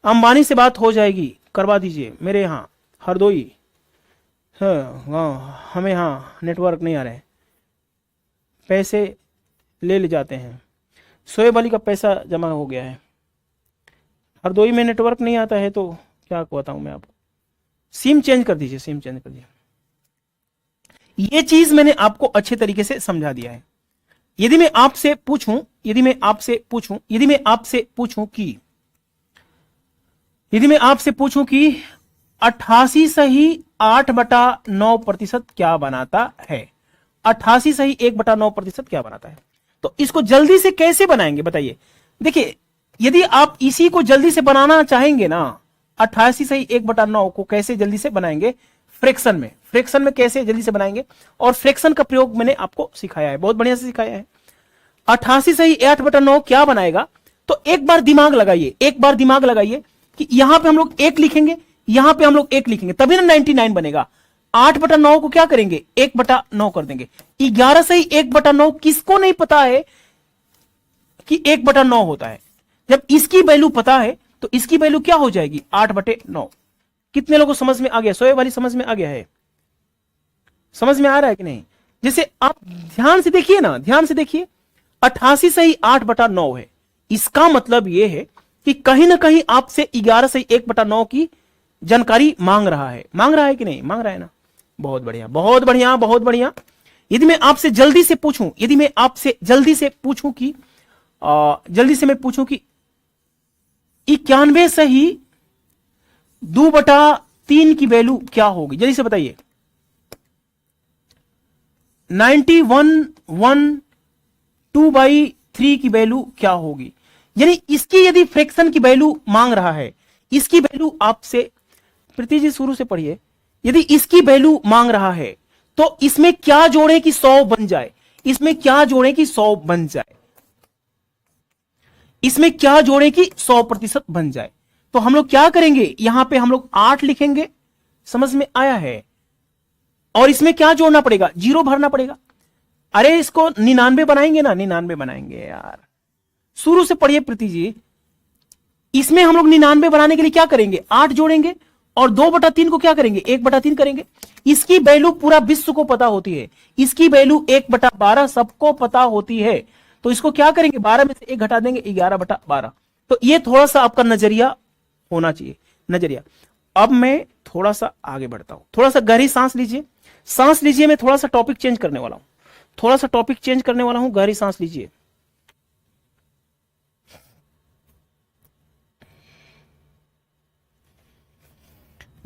अंबानी से बात हो जाएगी, करवा दीजिए मेरे यहां हरदोई। हाँ, हमें यहाँ नेटवर्क नहीं आ रहा है, पैसे ले जाते हैं। शोएब अली का पैसा जमा हो गया है, हरदोई में नेटवर्क नहीं आता है, तो क्या बताऊं मैं आपको। सिम चेंज कर दीजिए, ये चीज मैंने आपको अच्छे तरीके से समझा दिया है। यदि मैं आपसे पूछूं कि 88 सही 8/9% क्या बनाता है, 88 सही 1/9% क्या बनाता है, तो इसको जल्दी से कैसे बनाएंगे बताइए। देखिए, यदि आप इसी को जल्दी से बनाना चाहेंगे ना, 88 सही 1/9 को कैसे जल्दी से बनाएंगे, फ्रैक्शन में कैसे जल्दी से बनाएंगे, और फ्रैक्शन का प्रयोग मैंने आपको सिखाया है, बहुत बढ़िया से सिखाया है। 88 सही 8/9 क्या बनाएगा, तो एक बार दिमाग लगाइए कि यहां पे हम लोग 1 लिखेंगे, यहां पे हम लोग 1 लिखेंगे, तभी ना 99 बनेगा। 8/9 को क्या करेंगे, 1/9 कर देंगे। 11 से ही 1/9 किसको नहीं पता है कि 1/9 होता है? जब इसकी वैल्यू पता है तो इसकी वैल्यू क्या हो जाएगी, 8/9। कितने लोगों को समझ में आ गया? सोए वाली समझ में आ गया है? समझ में आ रहा है कि नहीं? जैसे आप ध्यान से देखिए ना, ध्यान से देखिए, 88 से ही 8/9 है। इसका मतलब यह है कि कहीं ना कहीं आपसे 11 से 1/9 की जानकारी मांग रहा है। मांग रहा है कि नहीं? मांग रहा है ना। बहुत बढ़िया, बहुत बढ़िया, बहुत बढ़िया। यदि मैं आपसे जल्दी से पूछूं, यदि मैं आपसे जल्दी से पूछूं कि 91 से ही 2/3 की वैल्यू क्या होगी, जल्दी से बताइए। 91 2/3 की वैल्यू क्या होगी? यानी इसकी यदि फ्रैक्शन की वैल्यू मांग रहा है, इसकी वैल्यू आपसे, प्रीति जी शुरू से पढ़िए, यदि इसकी वैल्यू मांग रहा है तो इसमें क्या जोड़े कि 100 बन जाए, इसमें क्या जोड़े कि 100 बन जाए, इसमें क्या जोड़े कि 100% बन जाए। तो हम लोग क्या करेंगे, यहां पे हम लोग 8 लिखेंगे, समझ में आया है? और इसमें क्या जोड़ना पड़ेगा, 0 भरना पड़ेगा। अरे इसको 99 बनाएंगे ना, 99 बनाएंगे यार। शुरू से पढ़िए प्रीति जी। इसमें हम लोग 99 बनाने के लिए क्या करेंगे, 8 जोड़ेंगे और 2/3 को क्या करेंगे, 1/3 करेंगे। इसकी वैल्यू पूरा विश्व को पता होती है, इसकी वैल्यू 1/12 सबको पता होती है। तो इसको क्या करेंगे, 12 में से 1 घटा देंगे, 11/12। तो ये थोड़ा सा आपका नजरिया होना चाहिए, नजरिया। अब मैं थोड़ा सा आगे बढ़ता हूं, थोड़ा सा गहरी सांस लीजिए, सांस लीजिए। मैं थोड़ा सा टॉपिक चेंज करने वाला हूं, थोड़ा सा टॉपिक चेंज करने वाला हूं, गहरी सांस लीजिए।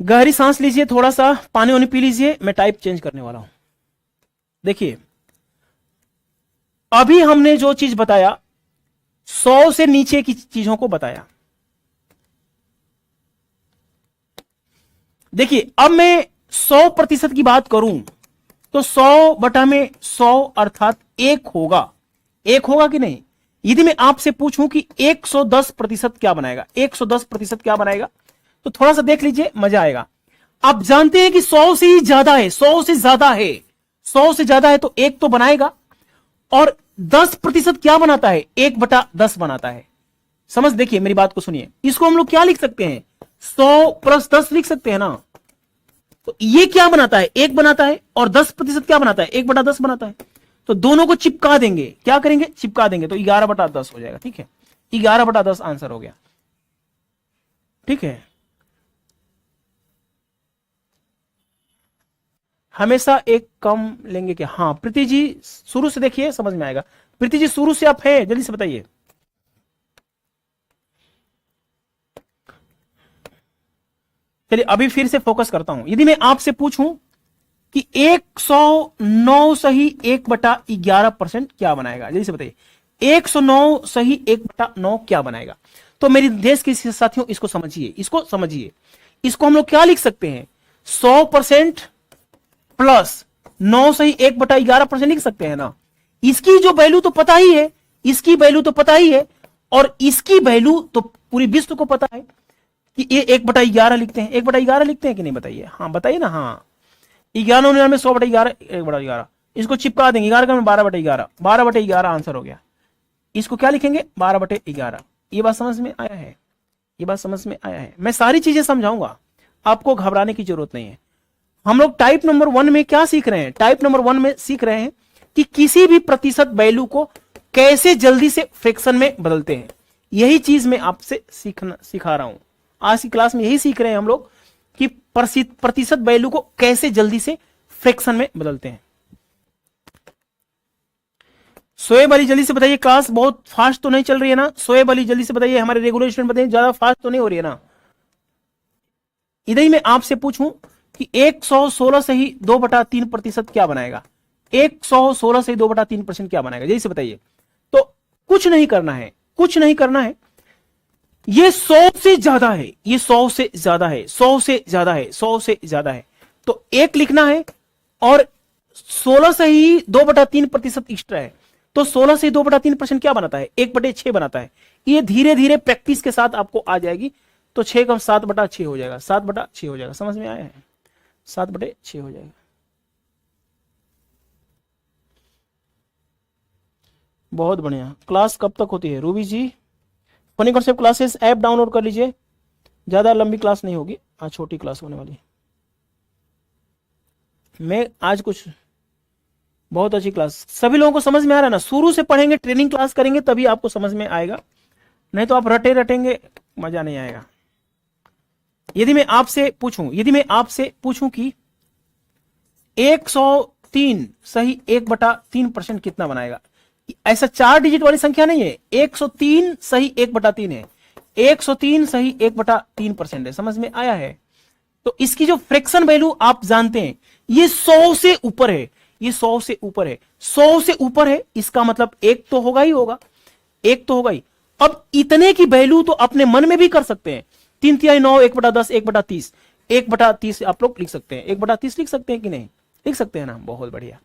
गहरी सांस लीजिए, थोड़ा सा पानी वानी पी लीजिए, मैं टाइप चेंज करने वाला हूं। देखिए अभी हमने जो चीज बताया, 100 से नीचे की चीजों को बताया। देखिए अब मैं 100% की बात करूं तो 100/100 अर्थात 1 होगा। 1 होगा कि नहीं? यदि मैं आपसे पूछूं कि 110% क्या बनाएगा, 110% क्या बनाएगा, तो थोड़ा सा देख लीजिए, मजा आएगा। आप जानते हैं कि 100 से ही ज्यादा है, 100 से ज्यादा है, 100 से ज्यादा है तो 1 तो बनाएगा। और 10% क्या बनाता है, 1/10 बनाता है। समझ, देखिए मेरी बात को सुनिए। इसको हम लोग क्या लिख सकते हैं, 100 + 10 लिख सकते हैं ना। तो ये क्या बनाता है, 1 बनाता है, और 10% क्या बनाता है, 1/10 बनाता है। तो दोनों को चिपका देंगे, क्या करेंगे, चिपका देंगे, तो 11/10 हो जाएगा। ठीक है, 11/10 आंसर हो गया। ठीक है, हमेशा एक कम लेंगे क्या? हाँ प्रीति जी शुरू से देखिए, समझ में आएगा। प्रीति जी शुरू से आप है, जल्दी से बताइए। चलिए अभी फिर से फोकस करता हूं। यदि मैं आपसे पूछूं कि 109 सही 1/11% क्या बनाएगा, जल्दी से बताइए। 109 सही 1/9 क्या बनाएगा? तो मेरे देश के साथियों इसको समझिए, इसको समझिए। इसको हम लोग क्या लिख सकते हैं, 100% प्लस 9 सही 1/11% लिख सकते हैं ना। इसकी जो वैल्यू तो पता ही है, इसकी वैल्यू तो पता ही है, और इसकी वैल्यू तो पूरी विश्व को पता है कि ये 1/11 लिखते हैं। 1/11 लिखते हैं कि नहीं, बताइए। हाँ बताइए ना। हाँ 11 में 100/11, 1/11 इसको चिपका देंगे। 11 में 12/11, 12/11 आंसर हो गया। इसको क्या लिखेंगे, 12/11। ये बात समझ में आया है, ये बात समझ में आया है। मैं सारी चीजें समझाऊंगा, आपको घबराने की जरूरत नहीं है। हम लोग टाइप नंबर 1 में क्या सीख रहे हैं, टाइप नंबर 1 में सीख रहे हैं कि किसी भी प्रतिशत वैल्यू को कैसे जल्दी से फ्रैक्शन में बदलते हैं। यही चीज मैं आपसे सिखा रहा हूं। आज की क्लास में यही सीख रहे हैं हम लोग कि प्रतिशत वैल्यू को कैसे जल्दी से फ्रैक्शन में बदलते हैं। शोएब अली जल्दी से बताइए, क्लास बहुत फास्ट तो नहीं चल रही है ना? शोएब अली जल्दी से बताइए, हमारे रेगुलर स्टूडेंट बताइए, ज्यादा फास्ट तो नहीं हो रही है ना? इधर ही मैं आपसे पूछूं कि 116 से ही 2/3% क्या बनाएगा, 116 से 2/3% क्या बनाएगा, जल्दी से बताइए। तो कुछ नहीं करना है, कुछ नहीं करना है। ये 100 से ज्यादा है, ये 100 से ज्यादा है, 100 से ज्यादा है, 100 से ज्यादा है, तो 1 लिखना है। और 16 से ही 2/3% एक्स्ट्रा है, तो 16 से 2/3% क्या बनाता है, 1/6 बनाता है। ये धीरे धीरे प्रैक्टिस के साथ आपको आ जाएगी। तो 6 का 7/6 हो जाएगा, 7/6 हो जाएगा। समझ में आया है, 7/6 हो जाएगा। बहुत बढ़िया। क्लास कब तक होती है Ruby ji? Funny concept classes app download कर लीजिए, ज्यादा लंबी क्लास नहीं होगी आज, छोटी क्लास होने वाली है। मैं आज कुछ बहुत अच्छी क्लास, सभी लोगों को समझ में आ रहा है ना? शुरू से पढ़ेंगे, ट्रेनिंग क्लास करेंगे तभी आपको समझ में आएगा, नहीं तो आप रटेंगे मजा नहीं आएगा। यदि मैं आपसे पूछूं कि 103 सही 1/3% कितना बनाएगा? ऐसा 4 डिजिट वाली संख्या नहीं है, 103 सही 1/3 है, 103 सही 1/3% है। समझ में आया है? तो इसकी जो फ्रैक्शन वैल्यू आप जानते हैं, ये 100 से ऊपर है, ये 100 से ऊपर है, 100 से ऊपर है, इसका मतलब एक तो होगा ही होगा, एक तो होगा ही। अब इतने की वैल्यू तो अपने मन में भी कर सकते हैं, 3/9, 1/10, 1/30, 1/30 आप लोग लिख सकते हैं, 1/30 लिख सकते हैं कि नहीं? लिख सकते हैं ना, बहुत बढ़िया।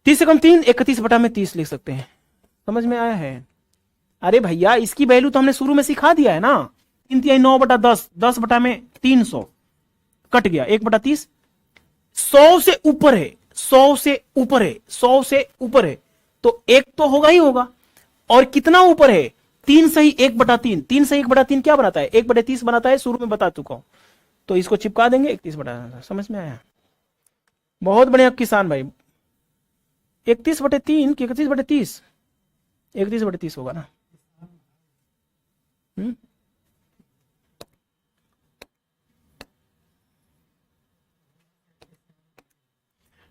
30 से कम 3, 31/30 लिख सकते हैं। समझ में आया है? अरे भैया इसकी वैल्यू तो हमने शुरू में सिखा दिया है ना, 3/9/10, 10/300 कट गया, 1/30, 100 से ऊपर है, 100 से ऊपर है, 100 से ऊपर है, तो एक तो होगा ही होगा। और कितना ऊपर है? 3 सही 1/3, 3 सही 1/3 क्या बनाता है? 1/30 बनाता है, शुरू में बता चुका हूं, तो इसको चिपका देंगे 31/3। समझ में आया? बहुत बढ़िया किसान भाई। 31/3 कि 31/30? 31/30 होगा ना?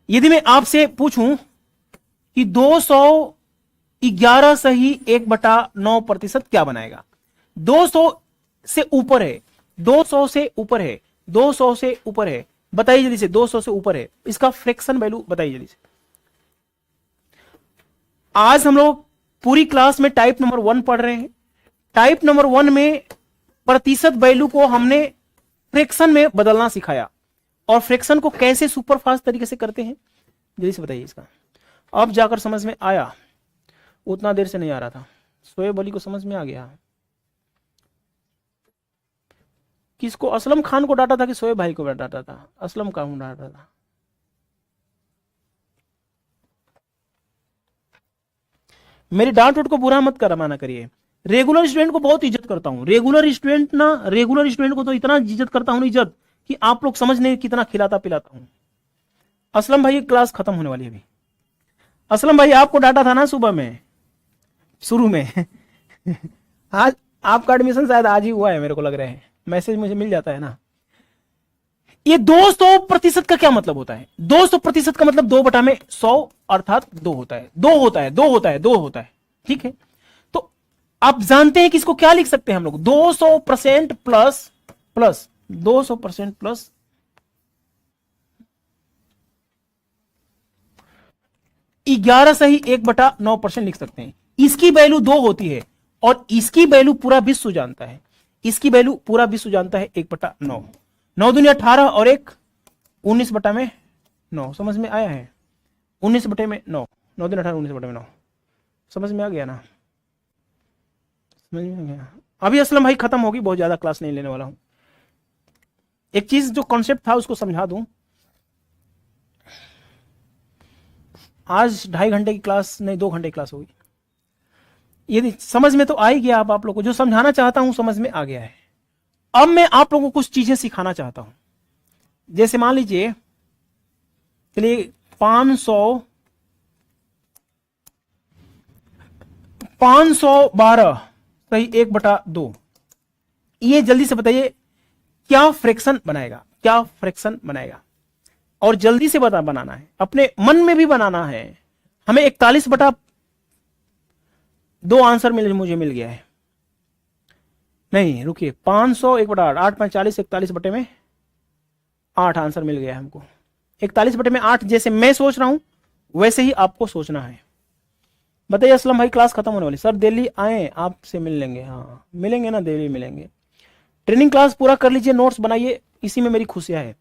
यदि मैं आपसे पूछूं कि 211 सही 1/9% क्या बनाएगा? 200 से ऊपर है, 200 से ऊपर है, 200 से ऊपर है, बताइए जल्दी से, 200 से ऊपर है, इसका फ्रैक्शन वैल्यू बताइए जल्दी से। आज हम लोग पूरी क्लास में टाइप नंबर 1 पढ़ रहे हैं। टाइप नंबर 1 में प्रतिशत वैल्यू को हमने फ्रैक्शन में बदलना सिखाया, और फ्रैक्शन को कैसे सुपरफास्ट तरीके से करते हैं जल्दी से बताइए इसका। अब जाकर समझ में आया, उतना देर से नहीं आ रहा था। शोएब अली को समझ में आ गया? किसको? असलम खान को डांटा था कि शोएब भाई को डांटा था? असलम खान को डांटा था। मेरी डांट उठ को बुरा मत कर माना करिए। रेगुलर स्टूडेंट को बहुत इज्जत करता हूं, रेगुलर स्टूडेंट को तो इतना इज्जत करता हूं, इज्जत कि आप लोग समझ नहीं कितना खिलाता पिलाता हूं। असलम भाई क्लास खत्म होने वाली है अभी। असलम भाई आपको डांटा था ना सुबह में, शुरू में आज आपका एडमिशन शायद आज ही हुआ है, मेरे को लग रहा है, मैसेज मुझे मिल जाता है ना। ये 200% का क्या मतलब होता है? 200% का मतलब 2/100 अर्थात 2 होता है, 2 होता है, 2 होता है, 2 होता है। ठीक है, तो आप जानते हैं कि इसको क्या लिख सकते हैं हम लोग? 200% प्लस 200% प्लस 11 सही 1/9% लिख सकते हैं। इसकी वैल्यू 2 होती है, और इसकी वैल्यू पूरा विश्व जानता है, इसकी वैल्यू पूरा विश्व जानता है 1/9। 9 दूनी 18 और 1 19/9। समझ में आया है? 19/9, 9 दूनी 18, 19/9। समझ में आ गया ना? समझ में आ गया? अभी असलम भाई खत्म होगी, बहुत ज्यादा क्लास नहीं लेने वाला हूं। एक चीज जो कॉन्सेप्ट था उसको समझा दूं। आज 2.5 घंटे की क्लास नहीं, 2 घंटे की क्लास होगी। यदि समझ में तो आ ही गया, आप लोगों को जो समझाना चाहता हूं समझ में आ गया है। अब मैं आप लोगों को कुछ चीजें सिखाना चाहता हूं। जैसे मान लीजिए, चलिए 512 सही 1/2, ये जल्दी से बताइए क्या फ्रैक्शन बनाएगा? क्या फ्रैक्शन बनाएगा? और जल्दी से बनाना है, अपने मन में भी बनाना है। हमें 41/2 आंसर मुझे मिल गया है। नहीं रुकिए, 500 1/8, 8 5 40, 41/8 आंसर मिल गया है हमको। 41/8 जैसे मैं सोच रहा हूं वैसे ही आपको सोचना है। बताइए असलम भाई क्लास खत्म होने वाली, सर दिल्ली आए आपसे मिल लेंगे। हाँ मिलेंगे ना, दिल्ली मिलेंगे। ट्रेनिंग क्लास पूरा कर लीजिए, नोट्स बनाइए, इसी में मेरी खुशियां है।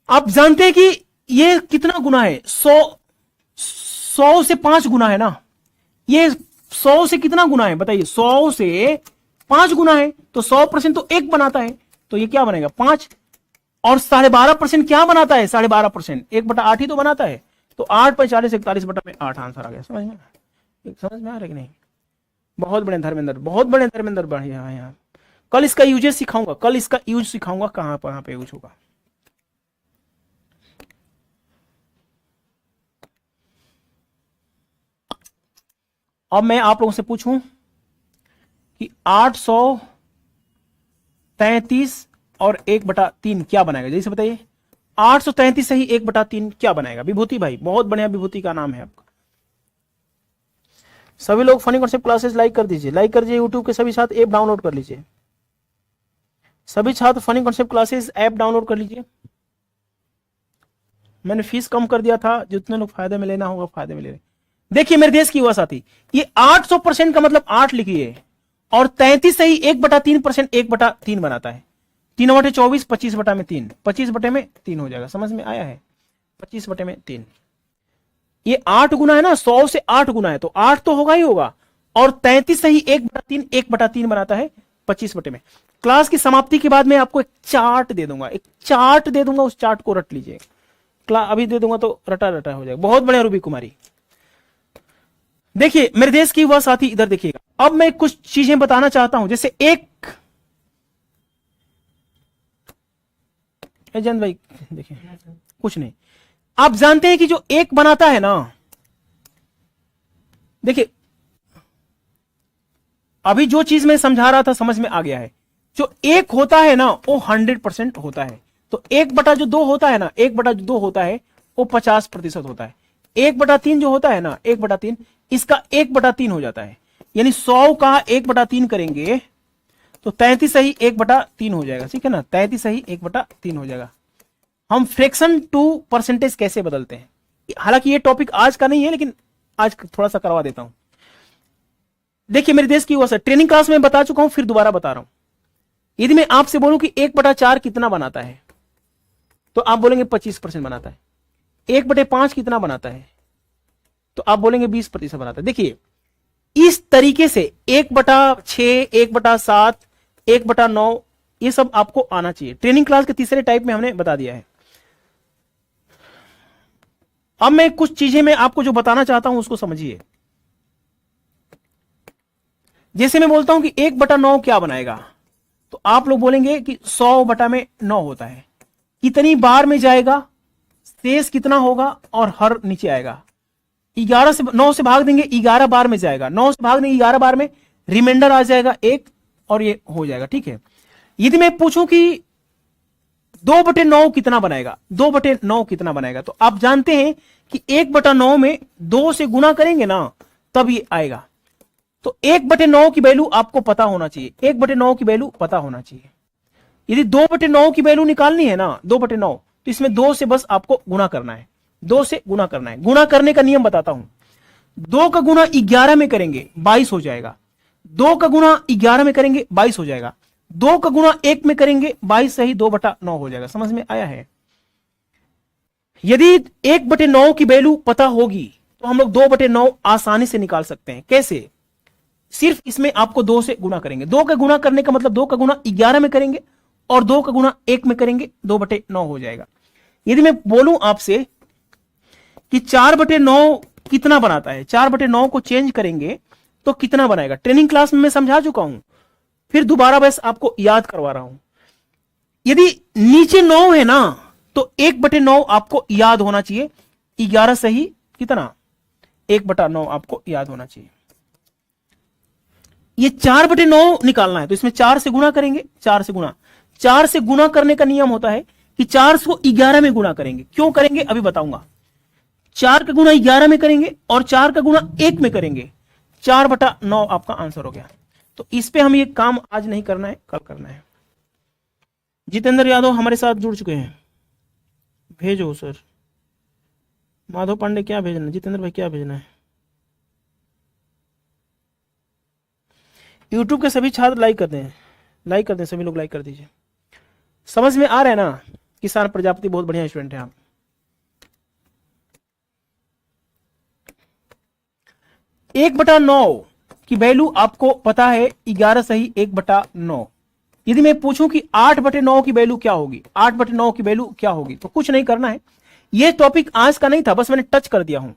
आप जानते हैं कि ये कितना गुना है? 100 से 5 गुना है ना। ये 100 से कितना गुना है बताइए? 100 से 5 गुना है, तो 100% तो 1 बनाता है, तो ये क्या बनेगा? 5। और 12.5% क्या बनाता है? 12.5% 1/8 ही तो बनाता है। तो 8 × 40 41/8 आंसर आ गया। समझ में आ रहा है कि नहीं? बहुत बड़े धर्मेंद्र, बहुत बड़े धर्मेंद्र, बढ़िया है यहाँ। कल इसका यूजेस सिखाऊंगा, कल इसका यूज सिखाऊंगा कहां पे यूज होगा। अब मैं आप लोगों से पूछूं कि 833 और 1/3 क्या बनाएगा? जैसे बताइए, 833 से ही 1/3 क्या बनाएगा? विभूति भाई, बहुत बढ़िया, विभूति का नाम है आपका। सभी लोग फनी कॉन्सेप्ट क्लासेस लाइक कर दीजिए, लाइक कर दीजिए। यूट्यूब के सभी छात्र ऐप डाउनलोड कर लीजिए, सभी छात्र funny concept classes app download कर लीजिए। मैंने फीस कम कर दिया था, जितने लोग फायदे में लेना होगा फायदे में ले रहे। देखिए मेरे देश की युवा साथी, ये 800% का मतलब 8 लिखिए, और 33 से ही 1/3% 1/3 बनाता है। 3/24 25/3, 25/3 हो जाएगा। समझ में आया है? 25/3। ये 8 गुना है ना, 100 से 8 गुना है, तो 8 तो होगा ही होगा। और 33 से ही 1/3 1/3 बनाता है 25 में। क्लास की समाप्ति के बाद मैं आपको एक चार्ट दे दूंगा, एक चार्ट दे दूंगा, उस चार्ट को रट लीजिए। अभी दे दूंगा तो रटा रटा हो जाएगा। बहुत बढ़िया रूबी कुमारी। देखिए मेरे देश की युवा साथी, इधर देखिएगा। अब मैं कुछ चीजें बताना चाहता हूं, जैसे एक एजेंट भाई, देखिए कुछ नहीं, आप जानते हैं कि जो एक बनाता है ना, देखिए अभी जो चीज मैं समझा रहा था समझ में आ गया है। जो एक होता है ना वो 100% होता है। तो 1/2 होता है ना, 1/2 होता है वो 50% होता है। 1/3 जो होता है ना, 1/3 इसका 1/3 हो जाता है। यानी 100 का 1/3 करेंगे तो 33 सही 1/3 हो जाएगा। ठीक है ना, 33 सही 1/3 हो जाएगा। हम फ्रैक्शन टू परसेंटेज कैसे बदलते हैं, हालांकि ये टॉपिक आज का नहीं है, लेकिन आज थोड़ा सा करवा देता हूं। देखिए मेरे देश की युवा, ट्रेनिंग क्लास में बता चुका हूं, फिर दोबारा बता रहा हूं। यदि मैं आपसे बोलूं कि 1/4 कितना बनाता है, तो आप बोलेंगे 25% बनाता है। 1/5 कितना बनाता है, तो आप बोलेंगे 20% बनाता है। देखिए इस तरीके से 1/6, 1/7, 1/9 ये सब आपको आना चाहिए। ट्रेनिंग क्लास के तीसरे टाइप में हमने बता दिया है। अब मैं कुछ चीजें मैं आपको जो बताना चाहता हूं उसको समझिए। जैसे मैं बोलता हूं कि 1/9 क्या बनाएगा, तो आप लोग बोलेंगे कि 100/9 होता है। कितनी बार में जाएगा, शेष कितना होगा, और हर नीचे आएगा। 11 से 9 से भाग देंगे 11 बार में जाएगा, 9 से भाग देंगे 11 बार में, रिमाइंडर आ जाएगा 1, और ये हो जाएगा। ठीक है, यदि मैं पूछूं कि 2/9 कितना बनाएगा, 2/9 कितना बनाएगा, तो आप जानते हैं कि 1/9 में 2 से गुना करेंगे ना तब ये आएगा। तो 1/9 की वैल्यू आपको पता होना चाहिए, 1/9 की वैल्यू पता होना चाहिए। यदि 2/9 की वैल्यू निकालनी है ना, 2/9, तो इसमें 2 से बस आपको गुना करना है, 2 से गुना करना है। गुना करने का नियम बताता हूं। 2 का गुना 11 में करेंगे 22 हो जाएगा, 2 का गुना 11 में करेंगे 22 हो जाएगा, 2 का गुना 1 में करेंगे 22 से ही 2/9 हो जाएगा। समझ में आया है? यदि 1/9 की वैल्यू पता होगी तो हम लोग 2/9 आसानी से निकाल सकते हैं। कैसे? सिर्फ इसमें आपको 2 से गुना करेंगे। 2 का गुना करने का मतलब 2 का गुना 11 में करेंगे और 2 का गुना 1 में करेंगे, 2/9 हो जाएगा। यदि मैं बोलूं आपसे कि 4/9 कितना बनाता है, 4/9 को चेंज करेंगे तो कितना बनाएगा, ट्रेनिंग क्लास में मैं समझा चुका हूं, फिर दोबारा बस आपको याद करवा रहा हूं। यदि नीचे 9 है ना तो 1/9 आपको याद होना चाहिए। 11 से ही कितना, 1/9 आपको याद होना चाहिए। ये 4/9 निकालना है तो इसमें 4 से गुना करेंगे, 4 से गुना, 4 से गुना करने का नियम होता है कि 4 को 11 में गुना करेंगे। क्यों करेंगे अभी बताऊंगा। 4 का गुना 11 में करेंगे और 4 का गुना 1 में करेंगे, 4/9 आपका आंसर हो गया। तो इस पे हम ये काम आज नहीं करना है, कल करना है। जितेंद्र यादव हमारे साथ जुड़ चुके हैं, भेजो सर। माधव पांडे क्या भेजना है, जितेंद्र भाई क्या भेजना है। यूट्यूब के सभी छात्र लाइक कर दें, लाइक कर दें, सभी लोग लाइक कर दीजिए। समझ में आ रहा है ना? किसान प्रजापति बहुत बढ़िया स्टूडेंट है आप। एक बटा 9 की वैल्यू आपको पता है, 11 सही 1/9। यदि मैं पूछूं कि 8/9 की वैल्यू क्या होगी, 8/9 की वैल्यू क्या होगी, तो कुछ नहीं करना है। यह टॉपिक आज का नहीं था, बस मैंने टच कर दिया हूं।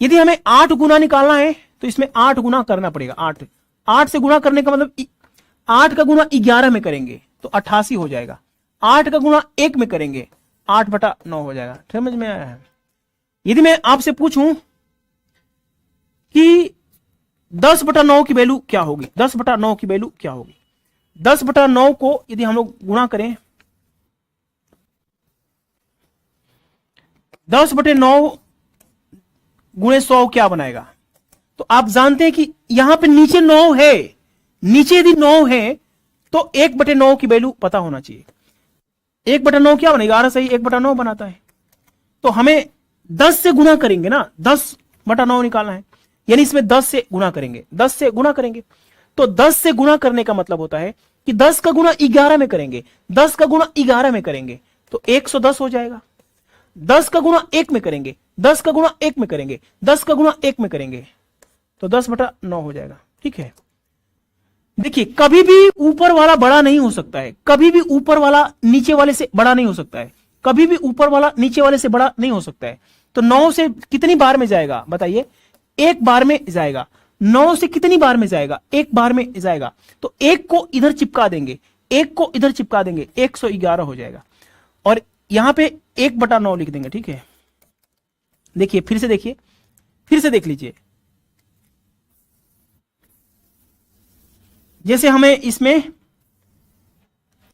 यदि हमें 8 गुना निकालना है तो इसमें 8 गुना करना पड़ेगा। 8 से गुना करने का मतलब 8 का गुना 11 में करेंगे तो 88 हो जाएगा। 8 का गुना 1 में करेंगे 8/9 हो जाएगा। समझ में आया है? यदि मैं आपसे पूछूं कि 10/9 की वैल्यू क्या होगी, 10/9 की वैल्यू क्या होगी, 10/9 को यदि हम लोग गुणा करें, 10/9 गुणे 100 क्या बनाएगा? तो आप जानते हैं कि यहां पे नीचे 9 है, नीचे यदि 9 है तो 1/9 की वैल्यू पता होना चाहिए। 1/9 क्या बनेगा? 11 सही 1/9 बनाता है। तो हमें 10 से गुणा करेंगे ना, 10/9 निकालना है, यानी इसमें 10 से गुणा करेंगे, 10 से गुणा करेंगे। तो 10 से गुणा करने का मतलब होता है कि 10 का गुणा 11 में करेंगे, 10 का गुणा 11 में करेंगे तो 110 हो जाएगा। 10 का गुणा 1 में करेंगे, 10 का गुणा 1 में करेंगे, 10 का गुणा 1 में करेंगे तो 10/9 हो जाएगा। ठीक है, देखिए कभी भी ऊपर वाला बड़ा नहीं हो सकता है, कभी भी ऊपर वाला नीचे वाले से बड़ा नहीं हो सकता है, कभी भी ऊपर वाला नीचे वाले से बड़ा नहीं हो सकता है। तो 9 से कितनी बार में जाएगा बताइए? एक बार में जाएगा। 9 से कितनी बार में जाएगा? एक बार में जाएगा। तो एक को इधर चिपका देंगे, एक को इधर चिपका देंगे, 111 हो जाएगा। और यहां पे 1/9 लिख देंगे। ठीक है, देखिए फिर से देखिए, फिर से देख लीजिए। जैसे हमें इसमें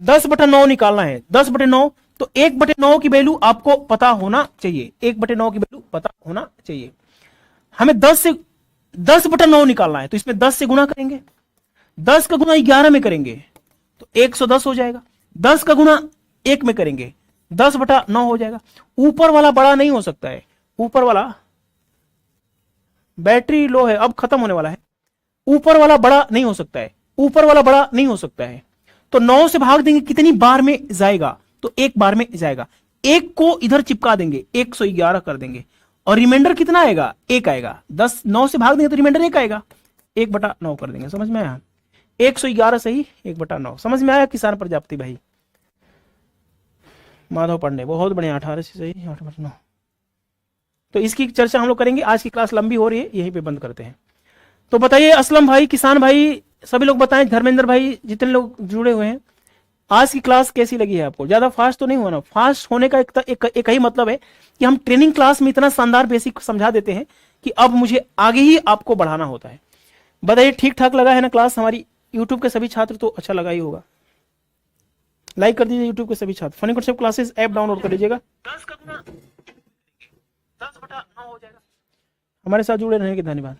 10/9 निकालना है, 10/9 तो 1/9 की वैल्यू आपको पता होना चाहिए, 1/9 की वैल्यू पता होना चाहिए। हमें 10/9 निकालना है तो इसमें 10 से गुणा करेंगे, 10 का गुणा 11 में करेंगे तो 110 हो जाएगा। 10 का गुणा 1 में करेंगे 10/9 हो जाएगा। ऊपर वाला बड़ा नहीं हो सकता है, ऊपर वाला, बैटरी लो है अब खत्म होने वाला है, ऊपर वाला बड़ा नहीं हो सकता है, ऊपर वाला बड़ा नहीं हो सकता है। तो 9 से भाग देंगे कितनी बार में जाएगा? तो एक बार में जाएगा। एक को इधर चिपका देंगे, 111 कर देंगे और रिमाइंडर कितना आएगा? 1 आएगा। 9 से भाग देंगे तो रिमाइंडर 1 आएगा, 1/9 कर देंगे। समझ में आया? 111 सही 1/9। समझ में आया किसान प्रजापति भाई? माधव पांडे बहुत बढ़िया, 18 से सही 8/9। तो इसकी चर्चा हम लोग करेंगे। आज की क्लास लंबी हो रही है, यहीं पे बंद करते हैं। तो बताइए असलम भाई, किसान भाई, सभी लोग बताएं, धर्मेंद्र भाई, जितने लोग जुड़े हुए हैं, आज की क्लास कैसी लगी है आपको? ज्यादा फास्ट तो नहीं हुआ ना? फास्ट होने का एक ही मतलब है कि हम ट्रेनिंग क्लास में इतना शानदार बेसिक समझा देते हैं कि अब मुझे आगे ही आपको बढ़ाना होता है। बताइए ठीक ठाक लगा है ना क्लास? हमारी यूट्यूब के सभी छात्र तो अच्छा लगा ही होगा। लाइक कर दीजिए यूट्यूब के सभी छात्र। Funny concept classes app download कर लीजिएगा। 10/9 हो जाएगा। हमारे साथ जुड़े रहने के धन्यवाद।